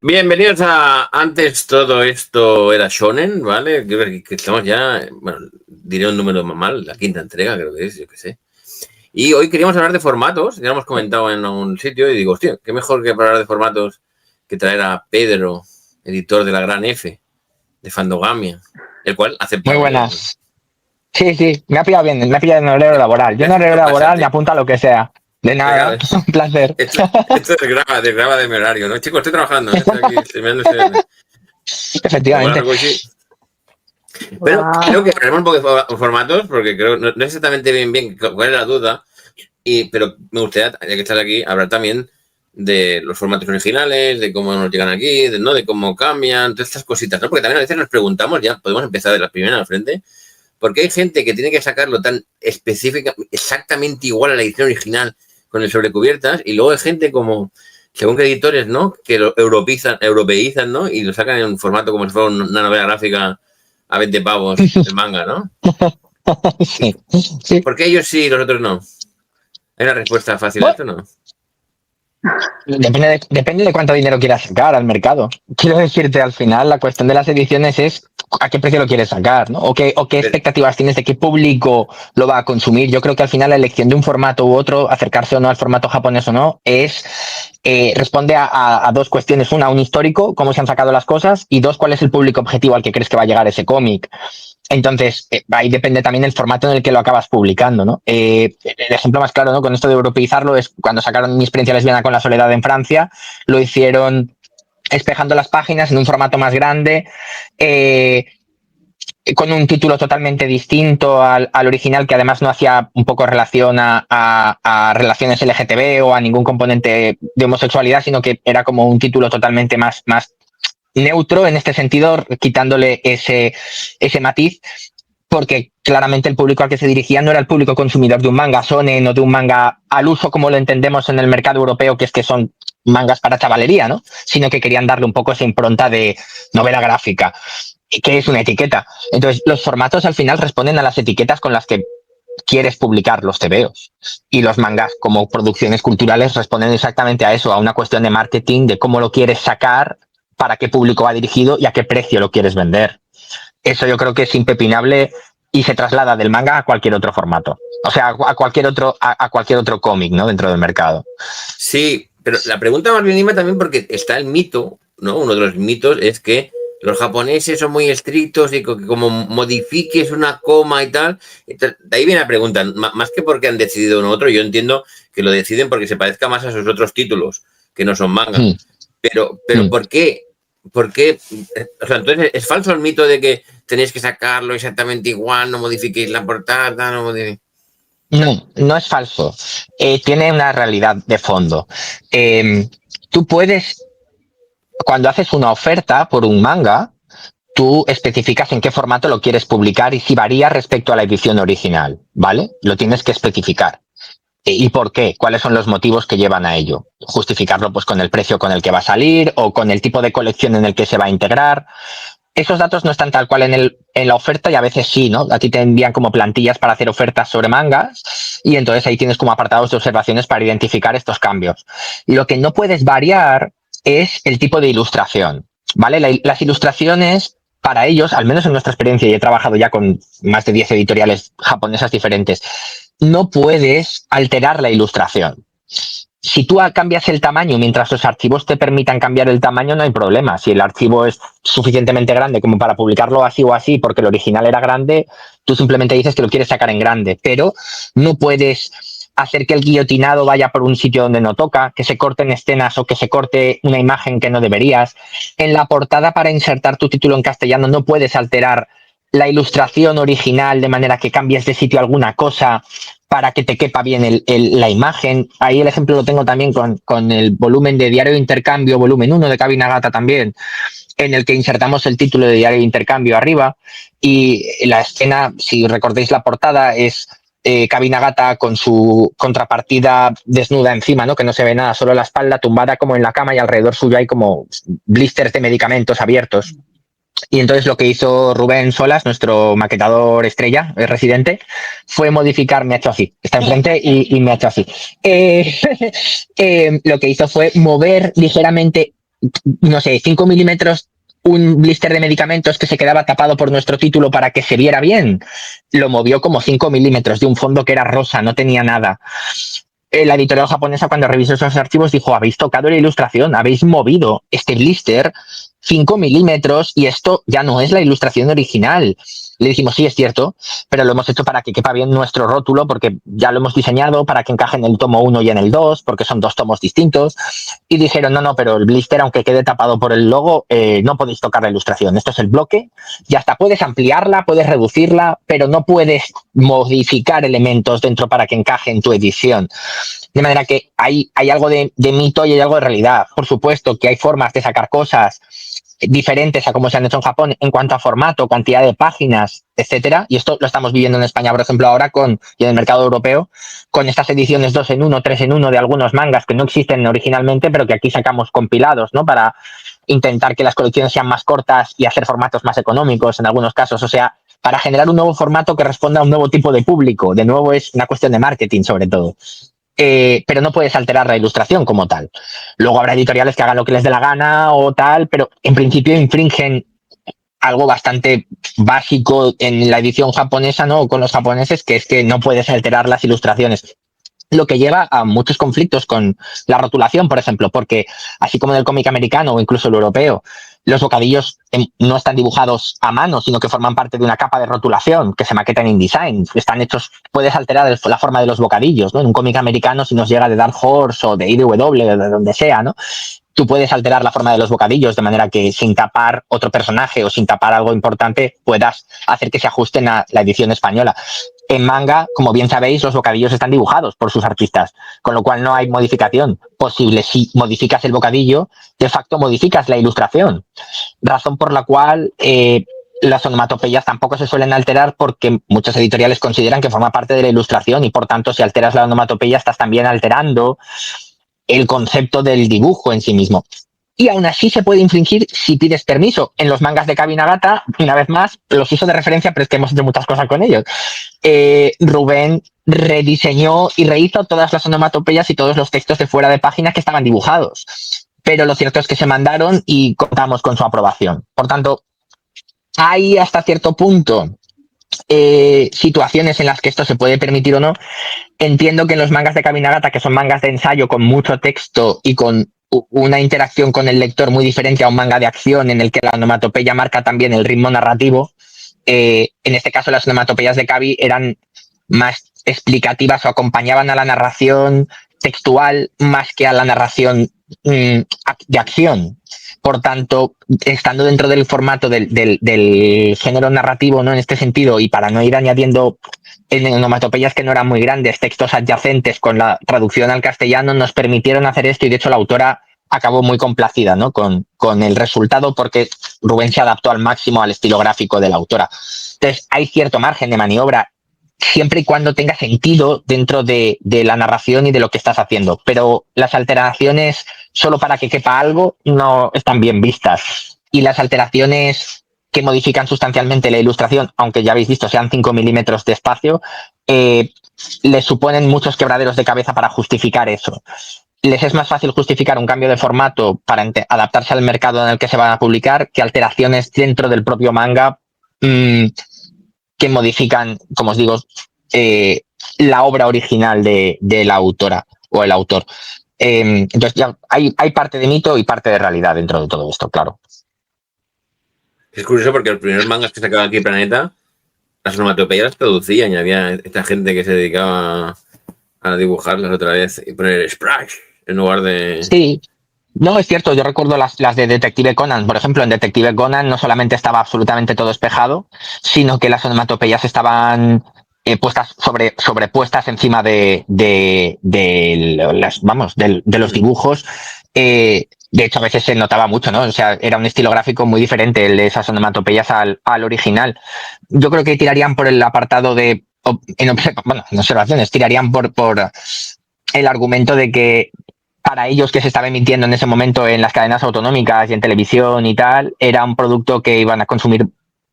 Bienvenidos a Antes todo esto era Shonen, ¿vale? Que estamos ya, bueno, diré un número más mal, la quinta entrega creo que es, yo qué sé. Y hoy queríamos hablar de formatos, ya lo hemos comentado en un sitio y digo, hostia, qué mejor que para hablar de formatos que traer a Pedro, editor de la Gran F, de Fandogamia, el cual ha Muy aceptado. buenas. Sí, me ha pillado bien, me ha pillado en horario laboral. Yo ¿Qué en has horario hecho? laboral me Pásate. apunta a lo que sea. De nada, un placer. Esto desgrava de mi horario, ¿no? Chicos, estoy trabajando, estoy aquí terminándose. O Efectivamente. algo así. Pero creo que hablaremos un poco de formatos, porque creo no es exactamente bien cuál es la duda, pero me gustaría, ya que estás aquí, hablar también de los formatos originales, de cómo nos llegan aquí, ¿no? De cómo cambian, todas estas cositas, ¿no? Porque también a veces nos preguntamos, ya podemos empezar de la primera al frente, porque hay gente que tiene que sacarlo tan específica, exactamente igual a la edición original con el sobrecubiertas, y luego hay gente como, según que editores, ¿no? Que lo europeizan, ¿no? Y lo sacan en un formato como si fuera una novela gráfica a 20 pavos el manga, ¿no? Sí. ¿Por qué ellos sí y los otros no? ¿Hay una respuesta fácil a Bueno, esto o no? depende de cuánto dinero quieras sacar al mercado. Quiero decirte, al final, la cuestión de las ediciones es a qué precio lo quieres sacar, ¿no? O qué Pero, expectativas tienes de qué público lo va a consumir. Yo creo que al final la elección de un formato u otro, acercarse o no al formato japonés o no, responde a dos cuestiones. Una, un histórico, cómo se han sacado las cosas, y dos, cuál es el público objetivo al que crees que va a llegar ese cómic. Entonces, ahí depende también el formato en el que lo acabas publicando, ¿no? El ejemplo más claro, ¿no? Con esto de europeizarlo es cuando sacaron Mi experiencia lesbiana con la soledad en Francia, lo hicieron espejando las páginas en un formato más grande, con un título totalmente distinto al original, que además no hacía un poco relación a relaciones LGTB o a ningún componente de homosexualidad, sino que era como un título totalmente más neutro en este sentido, quitándole ese matiz, porque claramente el público al que se dirigía no era el público consumidor de un manga shonen o de un manga al uso como lo entendemos en el mercado europeo, que es que son mangas para chavalería, ¿no? Sino que querían darle un poco esa impronta de novela gráfica, que es una etiqueta. Entonces, los formatos al final responden a las etiquetas con las que quieres publicar los tebeos. Y los mangas como producciones culturales responden exactamente a eso, a una cuestión de marketing, de cómo lo quieres sacar, para qué público va dirigido y a qué precio lo quieres vender. Eso yo creo que es impepinable y se traslada del manga a cualquier otro formato. O sea, a cualquier otro cómic, ¿no? Dentro del mercado. sí, pero la pregunta más bien iba también porque está el mito, ¿no? Uno de los mitos es que los japoneses son muy estrictos y que como modifiques una coma y tal. Entonces, de ahí viene la pregunta, más que porque han decidido uno u otro, yo entiendo que lo deciden porque se parezca más a sus otros títulos, que no son manga. Pero ¿por qué? ¿Por qué? O sea, entonces es falso el mito de que tenéis que sacarlo exactamente igual, no modifiquéis la portada, no modifiquéis. No es falso. Tiene una realidad de fondo. Tú puedes, cuando haces una oferta por un manga, tú especificas en qué formato lo quieres publicar y si varía respecto a la edición original, ¿vale? Lo tienes que especificar. ¿Y por qué? ¿Cuáles son los motivos que llevan a ello? Justificarlo pues con el precio con el que va a salir o con el tipo de colección en el que se va a integrar. Esos datos no están tal cual en la oferta y a veces sí, ¿no? A ti te envían como plantillas para hacer ofertas sobre mangas y entonces ahí tienes como apartados de observaciones para identificar estos cambios. Lo que no puedes variar es el tipo de ilustración, ¿vale? Las ilustraciones para ellos, al menos en nuestra experiencia, y he trabajado ya con más de 10 editoriales japonesas diferentes, no puedes alterar la ilustración. Si tú cambias el tamaño mientras los archivos te permitan cambiar el tamaño, no hay problema. Si el archivo es suficientemente grande como para publicarlo así o así porque el original era grande, tú simplemente dices que lo quieres sacar en grande, pero no puedes hacer que el guillotinado vaya por un sitio donde no toca, que se corten escenas o que se corte una imagen que no deberías. En la portada, para insertar tu título en castellano, no puedes alterar la ilustración original de manera que cambies de sitio alguna cosa para que te quepa bien la imagen. Ahí el ejemplo lo tengo también con el volumen de Diario de Intercambio, volumen 1 de Kabi Nagata también, en el que insertamos el título de Diario de Intercambio arriba y la escena, si recordáis la portada, es Kabi Nagata con su contrapartida desnuda encima, ¿no? Que no se ve nada, solo la espalda tumbada como en la cama y alrededor suyo hay como blisters de medicamentos abiertos. Y entonces lo que hizo Rubén Solas, nuestro maquetador estrella, residente, fue modificar, me ha hecho así, está enfrente y me ha hecho así. Lo que hizo fue mover ligeramente, no sé, 5 milímetros un blister de medicamentos que se quedaba tapado por nuestro título para que se viera bien. Lo movió como 5 milímetros de un fondo que era rosa, no tenía nada. La editorial japonesa, cuando revisó esos archivos, dijo: habéis tocado la ilustración, habéis movido este blister 5 milímetros y esto ya no es la ilustración original. Le dijimos: sí, es cierto, pero lo hemos hecho para que quepa bien nuestro rótulo, porque ya lo hemos diseñado para que encaje en el tomo 1 y en el 2, porque son 2 tomos distintos. Y dijeron: no, pero el blister, aunque quede tapado por el logo, no podéis tocar la ilustración. Esto es el bloque, ya está, puedes ampliarla, puedes reducirla, pero no puedes modificar elementos dentro para que encaje en tu edición. De manera que hay algo de mito y hay algo de realidad. Por supuesto que hay formas de sacar cosas diferentes a como se han hecho en Japón en cuanto a formato, cantidad de páginas, etcétera. Y esto lo estamos viviendo en España, por ejemplo, ahora y en el mercado europeo, con estas ediciones 2 en 1, 3 en 1 de algunos mangas que no existen originalmente, pero que aquí sacamos compilados, ¿no? Para intentar que las colecciones sean más cortas y hacer formatos más económicos en algunos casos. O sea, para generar un nuevo formato que responda a un nuevo tipo de público. De nuevo, es una cuestión de marketing, sobre todo. Pero no puedes alterar la ilustración como tal. Luego habrá editoriales que hagan lo que les dé la gana o tal, pero en principio infringen algo bastante básico en la edición japonesa, ¿no? Con los japoneses, que es que no puedes alterar las ilustraciones. Lo que lleva a muchos conflictos con la rotulación, por ejemplo, porque así como en el cómic americano o incluso el europeo, los bocadillos no están dibujados a mano, sino que forman parte de una capa de rotulación que se maqueta en InDesign. Están hechos, puedes alterar la forma de los bocadillos, ¿no? En un cómic americano, si nos llega de Dark Horse o de IDW, de donde sea, ¿no? Tú puedes alterar la forma de los bocadillos de manera que sin tapar otro personaje o sin tapar algo importante puedas hacer que se ajusten a la edición española. En manga, como bien sabéis, los bocadillos están dibujados por sus artistas, con lo cual no hay modificación posible. Si modificas el bocadillo, de facto modificas la ilustración, razón por la cual las onomatopeyas tampoco se suelen alterar, porque muchos editoriales consideran que forma parte de la ilustración y por tanto si alteras la onomatopeya estás también alterando el concepto del dibujo en sí mismo. Y aún así se puede infringir si pides permiso. En los mangas de Kabi Nagata, una vez más, los hizo de referencia, pero es que hemos hecho muchas cosas con ellos. Rubén rediseñó y rehizo todas las onomatopeyas y todos los textos de fuera de página que estaban dibujados. Pero lo cierto es que se mandaron y contamos con su aprobación. Por tanto, hay hasta cierto punto situaciones en las que esto se puede permitir o no. Entiendo que en los mangas de Kabi Nagata, que son mangas de ensayo con mucho texto y con una interacción con el lector muy diferente a un manga de acción en el que la onomatopeya marca también el ritmo narrativo, en este caso las onomatopeyas de Kabi eran más explicativas o acompañaban a la narración textual más que a la narración de acción. Por tanto, estando dentro del formato del género narrativo, ¿no? En este sentido, y para no ir añadiendo en onomatopeyas que no eran muy grandes, textos adyacentes con la traducción al castellano, nos permitieron hacer esto y de hecho la autora acabó muy complacida, ¿no? con el resultado, porque Rubén se adaptó al máximo al estilo gráfico de la autora. Entonces hay cierto margen de maniobra siempre y cuando tenga sentido dentro de la narración y de lo que estás haciendo, pero las alteraciones solo para que quepa algo no están bien vistas, y las alteraciones que modifican sustancialmente la ilustración, aunque ya habéis visto sean 5 milímetros de espacio, les suponen muchos quebraderos de cabeza para justificar eso. Les es más fácil justificar un cambio de formato para adaptarse al mercado en el que se van a publicar que alteraciones dentro del propio manga que modifican, como os digo, la obra original de la autora o el autor. Entonces ya hay parte de mito y parte de realidad dentro de todo esto, claro. Es curioso porque los primeros mangas que sacaba aquí Planeta, las onomatopeyas las traducían y había esta gente que se dedicaba a dibujarlas otra vez y poner splash en lugar de... Sí. No, es cierto, yo recuerdo las de Detective Conan. Por ejemplo, en Detective Conan no solamente estaba absolutamente todo espejado, sino que las onomatopeyas estaban sobrepuestas encima de los dibujos. De hecho, a veces se notaba mucho, ¿no? O sea, era un estilo gráfico muy diferente el de esas onomatopeyas al original. Yo creo que tirarían por el apartado en observaciones, tirarían por el argumento de que para ellos, que se estaba emitiendo en ese momento en las cadenas autonómicas y en televisión y tal, era un producto que iban a consumir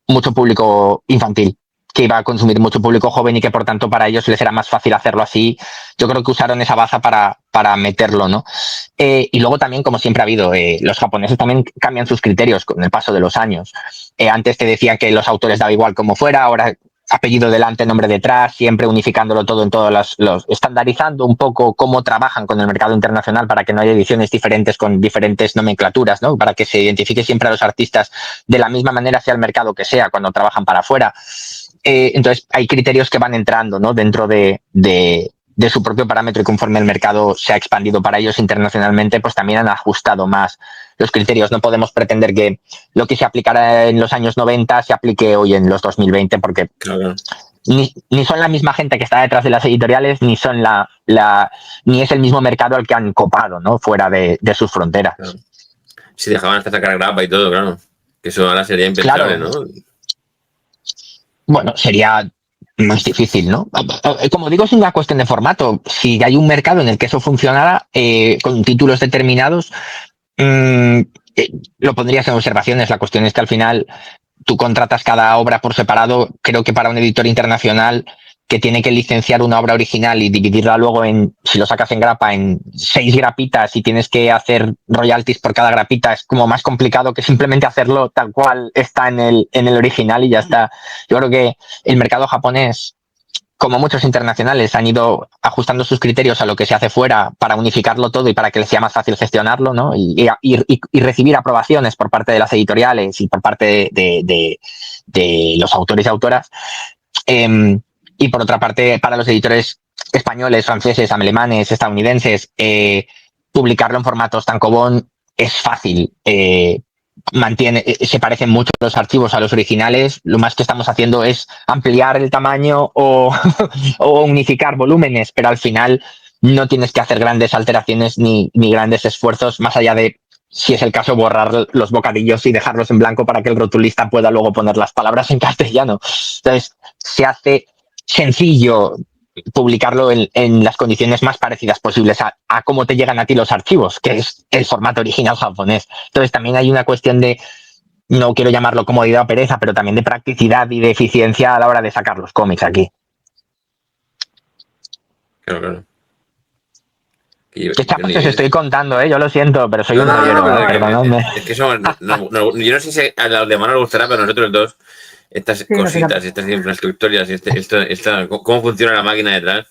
mucho público infantil, que iba a consumir mucho público joven y que por tanto para ellos les era más fácil hacerlo así. Yo creo que usaron esa baza para meterlo, ¿no? Y luego también, como siempre ha habido, los japoneses también cambian sus criterios con el paso de los años. Antes te decían que los autores daba igual como fuera, ahora apellido delante, nombre detrás, siempre unificándolo todo en todos los estandarizando un poco cómo trabajan con el mercado internacional para que no haya ediciones diferentes con diferentes nomenclaturas, ¿no? Para que se identifique siempre a los artistas de la misma manera, sea el mercado que sea, cuando trabajan para afuera. Entonces hay criterios que van entrando, ¿no? Dentro de su propio parámetro, y conforme el mercado se ha expandido para ellos internacionalmente, pues también han ajustado más los criterios. No podemos pretender que lo que se aplicara en los años 90 se aplique hoy en los 2020, porque Claro. ni son la misma gente que está detrás de las editoriales, ni son ni es el mismo mercado al que han copado, ¿no? Fuera de sus fronteras. Claro. Si dejaban hasta sacar grapa y todo, claro. Que eso ahora sería impensable, Claro. ¿no? Bueno, sería más difícil, ¿no? Como digo, es una cuestión de formato. Si hay un mercado en el que eso funcionara con títulos determinados, lo pondrías en observaciones. La cuestión es que al final tú contratas cada obra por separado. Creo que para un editor internacional que tiene que licenciar una obra original y dividirla luego en, si lo sacas en grapa, en 6 grapitas y tienes que hacer royalties por cada grapita, es como más complicado que simplemente hacerlo tal cual está en el original y ya está. Yo creo que el mercado japonés, como muchos internacionales, han ido ajustando sus criterios a lo que se hace fuera para unificarlo todo y para que les sea más fácil gestionarlo, ¿no? Y recibir aprobaciones por parte de las editoriales y por parte de los autores y autoras. Y por otra parte, para los editores españoles, franceses, alemanes, estadounidenses, publicarlo en formatos tankobon es fácil. Se parecen mucho los archivos a los originales. Lo más que estamos haciendo es ampliar el tamaño o, o unificar volúmenes, pero al final no tienes que hacer grandes alteraciones ni grandes esfuerzos, más allá de, si es el caso, borrar los bocadillos y dejarlos en blanco para que el rotulista pueda luego poner las palabras en castellano. Entonces, se hace sencillo publicarlo en las condiciones más parecidas posibles a cómo te llegan a ti los archivos, que es el formato original japonés. Entonces también hay una cuestión de, no quiero llamarlo comodidad o pereza, pero también de practicidad y de eficiencia a la hora de sacar los cómics aquí. Claro, claro. ¿Qué chapas os estoy contando, yo lo siento, pero soy un No, rollero, perdonadme. es que somos, yo no sé si a los demás nos gustará, pero a nosotros dos, estas Sí, no sé. cositas, estas infraestructuras y cómo funciona la máquina detrás,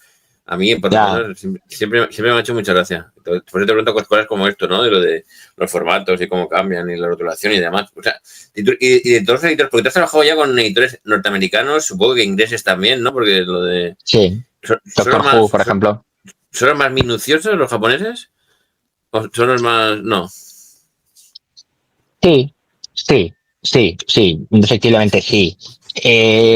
a mí, por lo menos, siempre me ha hecho mucha gracia. Por eso te pregunto cosas como esto, ¿no? De lo de los formatos y cómo cambian y la rotulación y demás. O sea, y de todos los editores, porque tú has trabajado ya con editores norteamericanos, supongo que ingleses también, ¿no? Porque lo de... Sí, Doctor Who, por ejemplo. ¿Son los más minuciosos los japoneses? ¿O son los más...? No. Sí, efectivamente sí.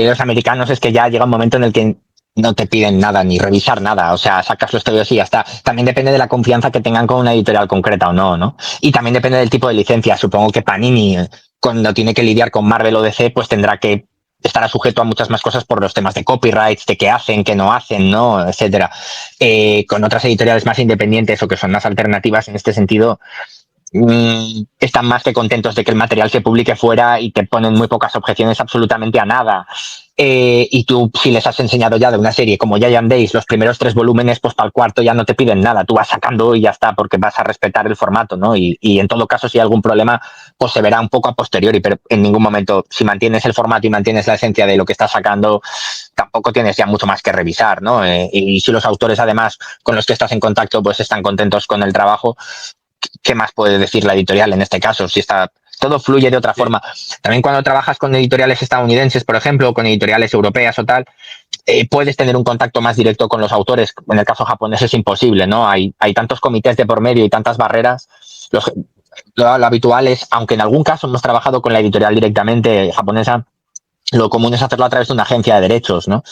Los americanos es que ya llega un momento en el que no te piden nada, ni revisar nada, o sea, sacas los estudios y ya está. También depende de la confianza que tengan con una editorial concreta o no, ¿no? Y también depende del tipo de licencia. Supongo que Panini, cuando tiene que lidiar con Marvel o DC, pues tendrá que estará sujeto a muchas más cosas por los temas de copyrights, de qué hacen, qué no hacen, ¿no? Etcétera. Con otras editoriales más independientes o que son más alternativas en este sentido, están más que contentos de que el material se publique fuera y te ponen muy pocas objeciones absolutamente a nada. Y tú, si les has enseñado ya de una serie como Giant Days, los primeros 3 volúmenes, pues para el cuarto ya no te piden nada, tú vas sacando y ya está, porque vas a respetar el formato, ¿no? Y en todo caso, si hay algún problema, pues se verá un poco a posteriori, pero en ningún momento, si mantienes el formato y mantienes la esencia de lo que estás sacando, tampoco tienes ya mucho más que revisar, ¿no? Y si los autores, además, con los que estás en contacto, pues están contentos con el trabajo, ¿qué más puede decir la editorial en este caso? Si está, todo fluye de otra forma. También cuando trabajas con editoriales estadounidenses, por ejemplo, o con editoriales europeas o tal, puedes tener un contacto más directo con los autores. En el caso japonés es imposible, ¿no? Hay tantos comités de por medio y tantas barreras. Lo habitual es, aunque en algún caso hemos trabajado con la editorial directamente japonesa, lo común es hacerlo a través de una agencia de derechos, ¿no?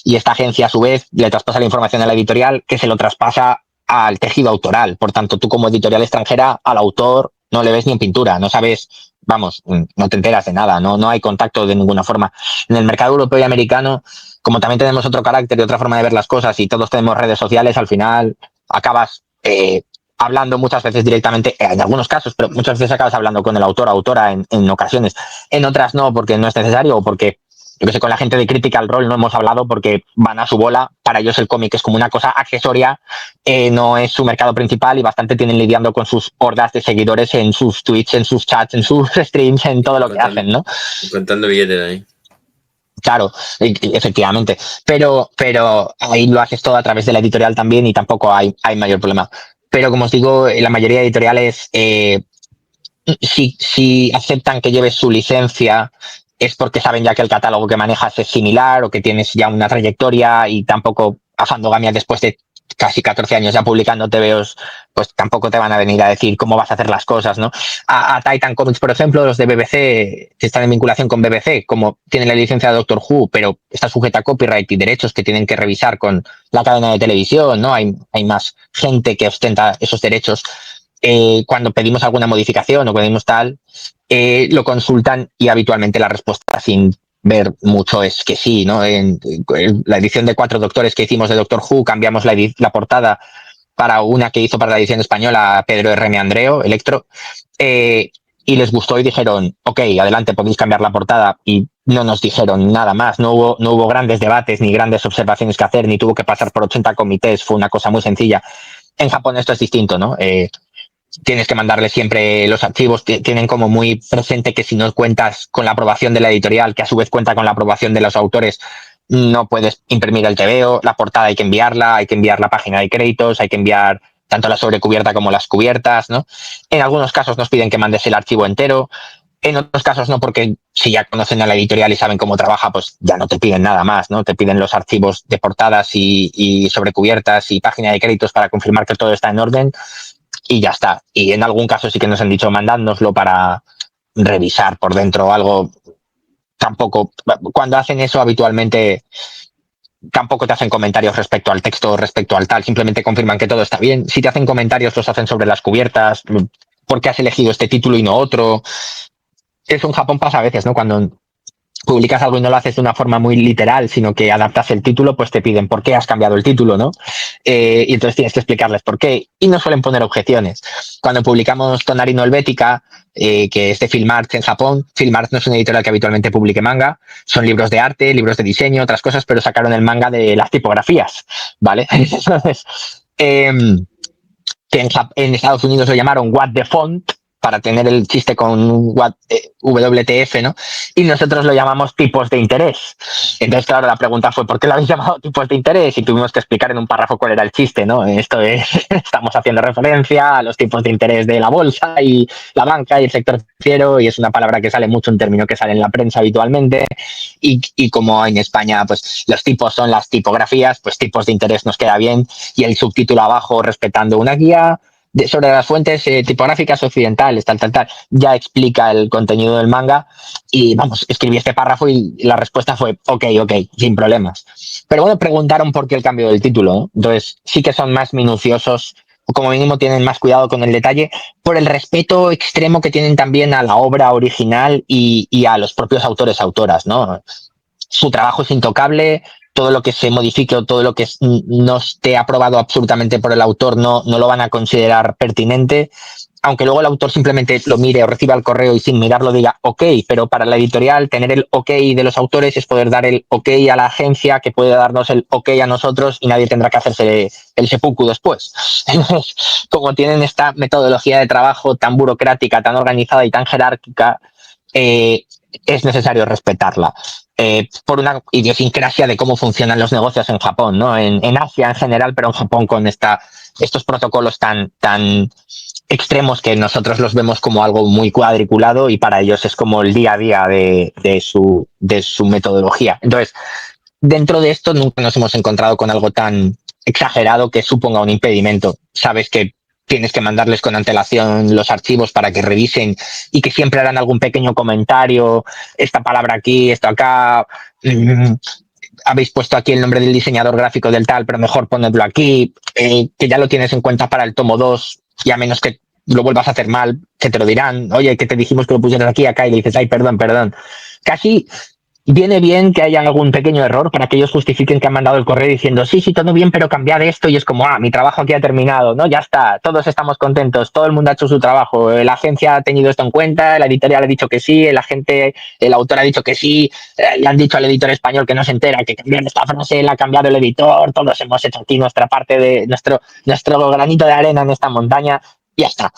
Y esta agencia, a su vez, le traspasa la información a la editorial, que se lo traspasa al tejido autoral. Por tanto, tú como editorial extranjera, al autor no le ves ni en pintura, no sabes, vamos, no te enteras de nada, no hay contacto de ninguna forma. En el mercado europeo y americano, como también tenemos otro carácter y otra forma de ver las cosas y todos tenemos redes sociales, al final acabas hablando muchas veces directamente, en algunos casos, pero muchas veces acabas hablando con el autor o autora en ocasiones. En otras no, porque no es necesario o porque, yo que sé, con la gente de Critical Role no hemos hablado porque van a su bola. Para ellos el cómic es como una cosa accesoria, no es su mercado principal y bastante tienen lidiando con sus hordas de seguidores en sus tweets, en sus chats, en sus streams, en todo lo que hacen, ¿no? Contando billetes ahí. Claro, efectivamente. Pero ahí lo haces todo a través de la editorial también y tampoco hay mayor problema. Pero como os digo, la mayoría de editoriales, si aceptan que lleves su licencia, es porque saben ya que el catálogo que manejas es similar o que tienes ya una trayectoria y tampoco a Fandogamia después de casi 14 años ya publicando TVOs, pues tampoco te van a venir a decir cómo vas a hacer las cosas, ¿no? A Titan Comics, por ejemplo, los de BBC, que están en vinculación con BBC, como tienen la licencia de Doctor Who, pero está sujeta a copyright y derechos que tienen que revisar con la cadena de televisión, ¿no? Hay más gente que ostenta esos derechos. Cuando pedimos alguna modificación o pedimos tal, lo consultan y habitualmente la respuesta sin ver mucho es que sí, ¿no? En la edición de 4 doctores que hicimos de Doctor Who cambiamos la portada para una que hizo para la edición española Pedro R. Andreo, Electro, y les gustó y dijeron, ok, adelante, podéis cambiar la portada, y no nos dijeron nada más, no hubo grandes debates ni grandes observaciones que hacer, ni tuvo que pasar por 80 comités, fue una cosa muy sencilla. En Japón esto es distinto, ¿no? Tienes que mandarle siempre los archivos, tienen como muy presente que si no cuentas con la aprobación de la editorial, que a su vez cuenta con la aprobación de los autores, no puedes imprimir el TVO, la portada hay que enviar la página de créditos, hay que enviar tanto la sobrecubierta como las cubiertas, ¿no? En algunos casos nos piden que mandes el archivo entero, en otros casos no, porque si ya conocen a la editorial y saben cómo trabaja, pues ya no te piden nada más, ¿no? Te piden los archivos de portadas y sobrecubiertas y página de créditos para confirmar que todo está en orden y ya está. Y en algún caso sí que nos han dicho mandádnoslo para revisar por dentro algo. Tampoco, cuando hacen eso habitualmente tampoco te hacen comentarios respecto al texto, respecto al tal, simplemente confirman que todo está bien. Si te hacen comentarios los hacen sobre las cubiertas, por qué has elegido este título y no otro. Eso en Japón pasa a veces, ¿no? Cuando publicas algo y no lo haces de una forma muy literal, sino que adaptas el título, pues te piden por qué has cambiado el título, ¿no? Y entonces tienes que explicarles por qué. Y no suelen poner objeciones. Cuando publicamos Tonari no Helvética, que es de Filmarts en Japón, Filmarts no es una editorial que habitualmente publique manga, son libros de arte, libros de diseño, otras cosas, pero sacaron el manga de las tipografías, ¿vale? Entonces, que en Estados Unidos lo llamaron What the Font, para tener el chiste con WTF, ¿no? Y nosotros lo llamamos tipos de interés. Entonces, claro, la pregunta fue, ¿por qué lo habéis llamado tipos de interés? Y tuvimos que explicar en un párrafo cuál era el chiste, ¿no? Esto es, estamos haciendo referencia a los tipos de interés de la bolsa y la banca y el sector financiero, y es una palabra que sale mucho, un término que sale en la prensa habitualmente, y como en España, pues los tipos son las tipografías, pues tipos de interés nos queda bien, y el subtítulo abajo, respetando una guía sobre las fuentes tipográficas occidentales, tal, ya explica el contenido del manga y vamos, escribí este párrafo y la respuesta fue ok, sin problemas. Pero bueno, preguntaron por qué el cambio del título, ¿no? Entonces sí que son más minuciosos, o como mínimo tienen más cuidado con el detalle, por el respeto extremo que tienen también a la obra original y a los propios autores-autoras, ¿no? Su trabajo es intocable, todo lo que se modifique o todo lo que no esté aprobado absolutamente por el autor no lo van a considerar pertinente, aunque luego el autor simplemente lo mire o reciba el correo y sin mirarlo diga ok, pero para la editorial tener el ok de los autores es poder dar el ok a la agencia, que puede darnos el ok a nosotros y nadie tendrá que hacerse el seppuku después. Entonces, como tienen esta metodología de trabajo tan burocrática, tan organizada y tan jerárquica, es necesario respetarla. Por una idiosincrasia de cómo funcionan los negocios en Japón, ¿no? En Asia en general, pero en Japón con estos protocolos tan extremos que nosotros los vemos como algo muy cuadriculado y para ellos es como el día a día de su metodología. Entonces, dentro de esto nunca nos hemos encontrado con algo tan exagerado que suponga un impedimento. Sabes que tienes que mandarles con antelación los archivos para que revisen y que siempre harán algún pequeño comentario, esta palabra aquí, esto acá, habéis puesto aquí el nombre del diseñador gráfico del tal, pero mejor ponedlo aquí, que ya lo tienes en cuenta para el tomo 2 y a menos que lo vuelvas a hacer mal, que te lo dirán, oye, que te dijimos que lo pusieras aquí, acá, y le dices, ay, perdón. Casi viene bien que haya algún pequeño error para que ellos justifiquen que han mandado el correo diciendo sí, todo bien, pero cambiad esto, y es como, mi trabajo aquí ha terminado, ¿no? Ya está, todos estamos contentos, todo el mundo ha hecho su trabajo, la agencia ha tenido esto en cuenta, la editorial ha dicho que sí, el autor ha dicho que sí, le han dicho al editor español que no se entera, que cambiar esta frase la ha cambiado el editor, todos hemos hecho aquí nuestra parte de nuestro granito de arena en esta montaña, y ya está.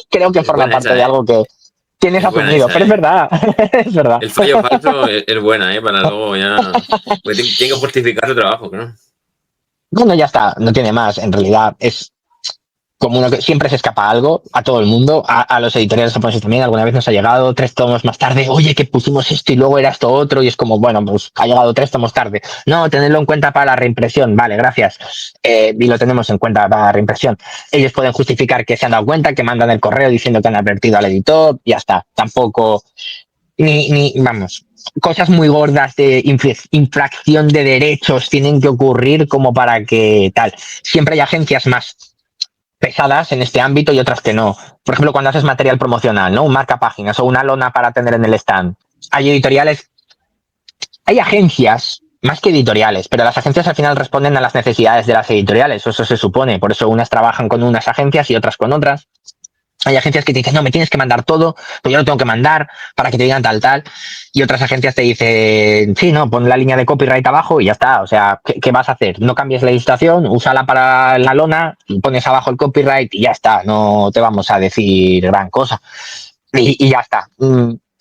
Creo que Es forma buena parte esa, de ¿eh? algo que tienes Es buena asumido, esa, pero es ¿eh? verdad, es verdad. El fallo falso es buena, ¿eh? Para luego ya... Porque tiene que justificar su trabajo, ¿no? Bueno, ya está, no tiene más. En realidad es como uno que siempre se escapa algo a todo el mundo, a los editoriales japoneses también. Alguna vez nos ha llegado 3 tomos más tarde, oye, que pusimos esto y luego era esto otro, y es como, bueno, pues ha llegado 3 tomos tarde. No, tenedlo en cuenta para la reimpresión, vale, gracias. Y lo tenemos en cuenta para la reimpresión. Ellos pueden justificar que se han dado cuenta, que mandan el correo diciendo que han advertido al editor, ya está. Tampoco, vamos, cosas muy gordas de infracción de derechos tienen que ocurrir como para que tal. Siempre hay agencias más pesadas en este ámbito y otras que no. Por ejemplo, cuando haces material promocional, ¿no? Un marcapáginas o una lona para tener en el stand. Hay editoriales, hay agencias más que editoriales, pero las agencias al final responden a las necesidades de las editoriales, eso se supone. Por eso unas trabajan con unas agencias y otras con otras. Hay agencias que te dicen, no, me tienes que mandar todo, pues yo lo tengo que mandar para que te digan tal. Y otras agencias te dicen, sí, no, pon la línea de copyright abajo y ya está. O sea, ¿qué vas a hacer? No cambies la ilustración, úsala para la lona, y pones abajo el copyright y ya está. No te vamos a decir gran cosa. Y ya está.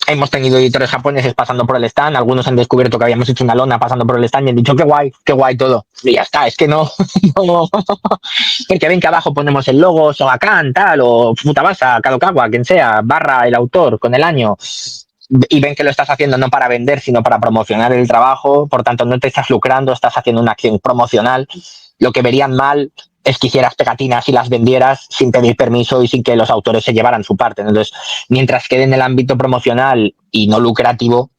Hemos tenido editores japoneses pasando por el stand, algunos han descubierto que habíamos hecho una lona pasando por el stand y han dicho, qué guay todo. Y ya está, es que no, no, porque ven que abajo ponemos el logo Shogakan, tal, o Futabasa, Kadokawa, quien sea, barra el autor con el año, y ven que lo estás haciendo no para vender, sino para promocionar el trabajo, por tanto no te estás lucrando, estás haciendo una acción promocional. Lo que verían mal es que hicieras pegatinas y las vendieras sin pedir permiso y sin que los autores se llevaran su parte. Entonces, mientras quede en el ámbito promocional y no lucrativo,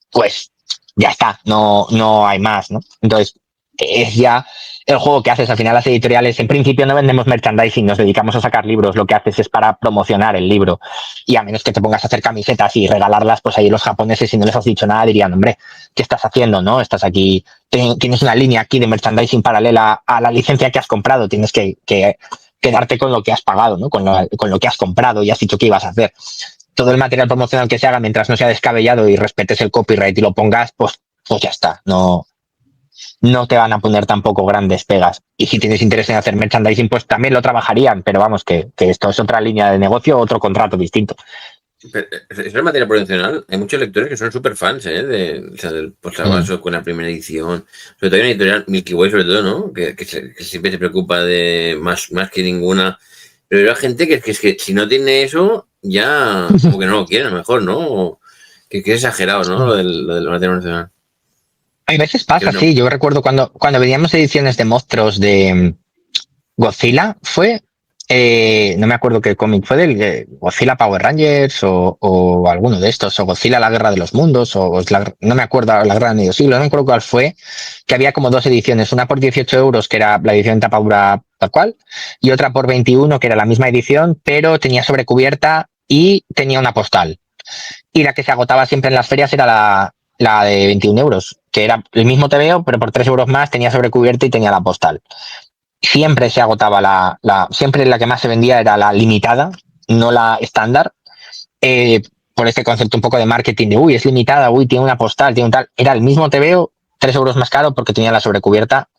pues ya está, no hay más, ¿no? Entonces, es ya el juego que haces. Al final las editoriales, en principio no vendemos merchandising, nos dedicamos a sacar libros, lo que haces es para promocionar el libro, y a menos que te pongas a hacer camisetas y regalarlas, pues ahí los japoneses, si no les has dicho nada, dirían, hombre, ¿qué estás haciendo, no? Estás aquí, tienes una línea aquí de merchandising paralela a la licencia que has comprado, tienes que quedarte con lo que has pagado, ¿no? Con lo que has comprado y has dicho que ibas a hacer. Todo el material promocional que se haga, mientras no sea descabellado y respetes el copyright y lo pongas, pues ya está, no te van a poner tampoco grandes pegas. Y si tienes interés en hacer merchandising, pues también lo trabajarían, pero vamos, que esto es otra línea de negocio, otro contrato distinto. Pero, eso es materia promocional. Hay muchos lectores que son súper fans, ¿eh? O sea, del posavasos con la primera edición. Sobre todo hay una editorial, Milky Way, sobre todo, ¿no? Que siempre se preocupa de más que ninguna. Pero hay gente que es que si no tiene eso, ya como que no lo quieren, a lo mejor, ¿no? Que es exagerado, ¿no? Lo del material promocional. Hay veces pasa, No. sí. Yo recuerdo cuando veníamos ediciones de monstruos de Godzilla, no me acuerdo qué cómic fue, del Godzilla Power Rangers o alguno de estos, o Godzilla La Guerra de los Mundos, no me acuerdo, La Guerra de Medio Siglo, no me acuerdo cuál fue, que había como 2 ediciones, una por 18 euros, que era la edición tapa dura tal cual, y otra por 21, que era la misma edición, pero tenía sobrecubierta y tenía una postal. Y la que se agotaba siempre en las ferias era la de 21 euros, que era el mismo TVO, pero por 3 euros más tenía sobrecubierta y tenía la postal. Siempre se agotaba siempre la que más se vendía era la limitada, no la estándar, por este concepto un poco de marketing de, uy, es limitada, uy, tiene una postal, tiene un tal. Era el mismo TVO, 3 euros más caro porque tenía la sobrecubierta,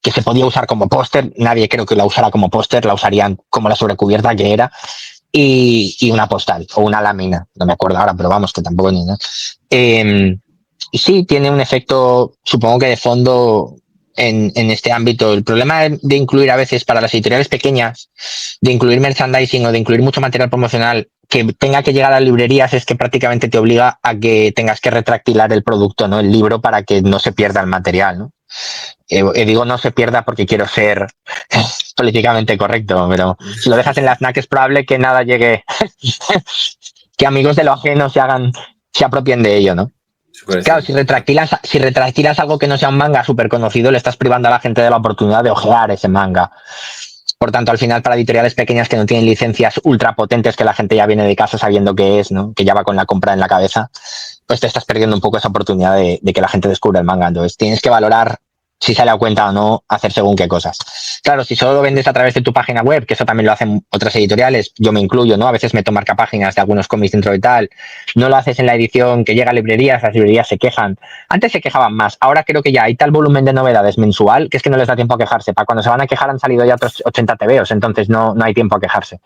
que se podía usar como póster, nadie creo que la usara como póster, la usarían como la sobrecubierta que era, y una postal o una lámina, no me acuerdo ahora, pero vamos, que tampoco ni nada. Y sí, tiene un efecto, supongo que de fondo en este ámbito. El problema de incluir a veces para las editoriales pequeñas, de incluir merchandising o de incluir mucho material promocional que tenga que llegar a librerías, es que prácticamente te obliga a que tengas que retractilar el producto, ¿no? El libro, para que no se pierda el material, ¿no? Digo no se pierda porque quiero ser políticamente correcto, pero si lo dejas en la FNAC es probable que nada llegue, que amigos de lo ajeno se apropien de ello, ¿no? Claro, si retractilas algo que no sea un manga súper conocido, le estás privando a la gente de la oportunidad de ojear ese manga. Por tanto, al final, para editoriales pequeñas que no tienen licencias ultra potentes, que la gente ya viene de casa sabiendo qué es, ¿no? Que ya va con la compra en la cabeza, pues te estás perdiendo un poco esa oportunidad de que la gente descubra el manga. Entonces, tienes que valorar si se le da cuenta o no hacer según qué cosas. Claro, si solo lo vendes a través de tu página web, que eso también lo hacen otras editoriales, yo me incluyo, ¿no? A veces meto marcapáginas de algunos cómics dentro de tal. No lo haces en la edición que llega a librerías, las librerías se quejan. Antes se quejaban más, ahora creo que ya hay tal volumen de novedades mensual que es que no les da tiempo a quejarse. Para cuando se van a quejar han salido ya otros 80 tebeos, entonces no hay tiempo a quejarse.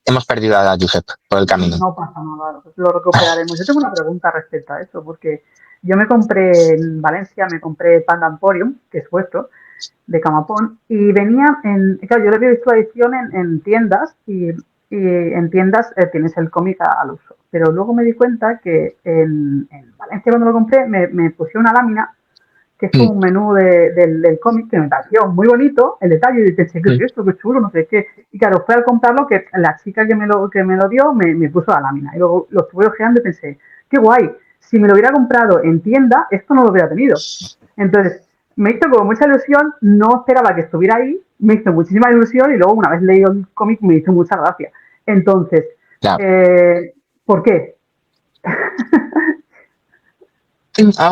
Hemos perdido a Josep por el camino. No pasa nada, lo recuperaremos. Yo tengo una pregunta respecto a eso, porque yo me compré en Valencia, me compré Panda Emporium, que es vuestro, de Camapón, y venía claro, yo lo había visto la edición en tiendas, y en tiendas tienes el cómic al uso. Pero luego me di cuenta que en Valencia, cuando lo compré, me pusieron una lámina que es como un menú del cómic que me pareció muy bonito, el detalle, y pensé, ¿qué es esto? Qué chulo, no sé qué. Y claro, fue al comprarlo que la chica que me lo dio me puso la lámina. Y luego lo estuve ojeando y pensé, qué guay, si me lo hubiera comprado en tienda, esto no lo hubiera tenido. Entonces, me hizo como mucha ilusión, no esperaba que estuviera ahí, me hizo muchísima ilusión y luego una vez leí el cómic me hizo mucha gracia. Entonces, claro. ¿Por qué?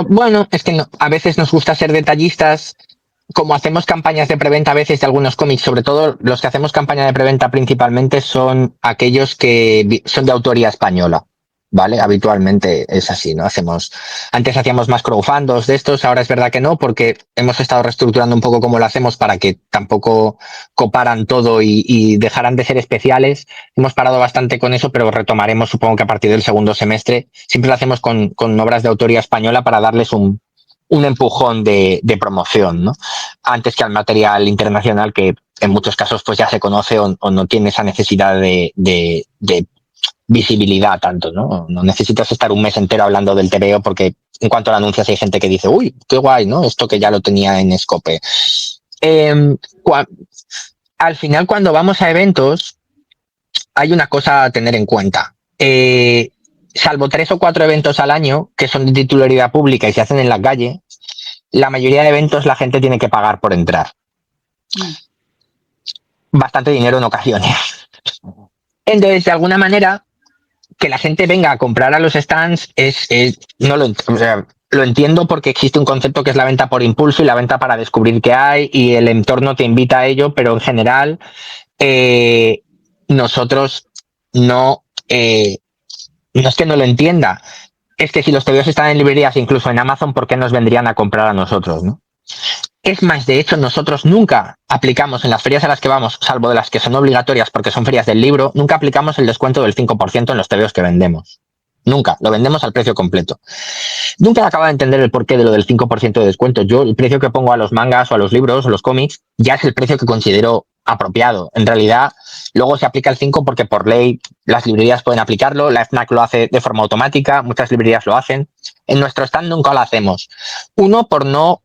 Bueno, es que no, a veces nos gusta ser detallistas. Como hacemos campañas de preventa a veces de algunos cómics, sobre todo los que hacemos campaña de preventa principalmente son aquellos que son de autoría española, ¿vale? Habitualmente es así, ¿no? Antes hacíamos más crowdfundos de estos, ahora es verdad que no, porque hemos estado reestructurando un poco cómo lo hacemos para que tampoco coparan todo y dejaran de ser especiales. Hemos parado bastante con eso, pero retomaremos supongo que a partir del segundo semestre. Siempre lo hacemos con obras de autoría española para darles un empujón de promoción, ¿no? Antes que al material internacional que en muchos casos pues ya se conoce o no tiene esa necesidad de visibilidad tanto, ¿no? No necesitas estar un mes entero hablando del TVO porque en cuanto lo anuncias hay gente que dice, uy, qué guay, ¿no? Esto que ya lo tenía en Scope. Al final, cuando vamos a eventos, hay una cosa a tener en cuenta. Salvo 3 o 4 eventos al año que son de titularidad pública y se hacen en la calle, la mayoría de eventos la gente tiene que pagar por entrar. Bastante dinero en ocasiones. Entonces, de alguna manera, que la gente venga a comprar a los stands lo entiendo porque existe un concepto que es la venta por impulso y la venta para descubrir qué hay y el entorno te invita a ello, pero en general nosotros no es que no lo entienda, es que si los TVOs están en librerías, incluso en Amazon, ¿por qué nos vendrían a comprar a nosotros, no? Es más, de hecho, nosotros nunca aplicamos en las ferias a las que vamos, salvo de las que son obligatorias porque son ferias del libro, nunca aplicamos el descuento del 5% en los TVOs que vendemos. Nunca, lo vendemos al precio completo. Nunca he acabado de entender el porqué de lo del 5% de descuento. Yo el precio que pongo a los mangas o a los libros o los cómics ya es el precio que considero apropiado. En realidad, luego se aplica el 5 porque por ley las librerías pueden aplicarlo, la FNAC lo hace de forma automática, muchas librerías lo hacen. En nuestro stand nunca lo hacemos. Uno, por no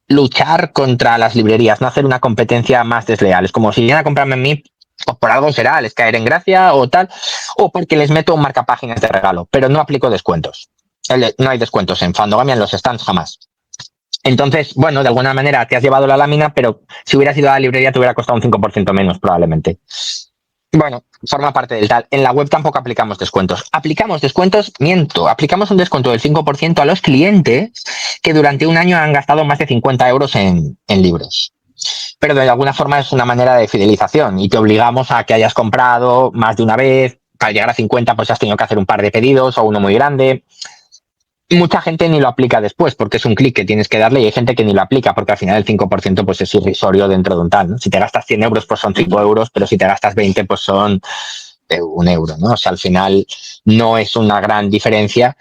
luchar contra las librerías, no hacer una competencia más desleal. Es como si vienen a comprarme en mí, pues por algo será, les caer en gracia o tal, o porque les meto un marcapáginas de regalo, pero no aplico descuentos. No hay descuentos en Fandogamia, en los stands jamás. Entonces, bueno, de alguna manera te has llevado la lámina, pero si hubieras ido a la librería te hubiera costado un 5% menos probablemente. Bueno, forma parte del tal. En la web tampoco aplicamos descuentos. Aplicamos descuentos, aplicamos un descuento del 5% a los clientes que durante un año han gastado más de 50 euros en libros. Pero de alguna forma es una manera de fidelización y te obligamos a que hayas comprado más de una vez. Para llegar a 50 pues has tenido que hacer un par de pedidos o uno muy grande. Mucha gente ni lo aplica después porque es un clic que tienes que darle y hay gente que ni lo aplica porque al final el 5% pues es irrisorio dentro de un tal, ¿no? Si te gastas 100 euros pues son 5 euros, pero si te gastas 20 pues son 1 euro, ¿no? O sea, al final no es una gran diferencia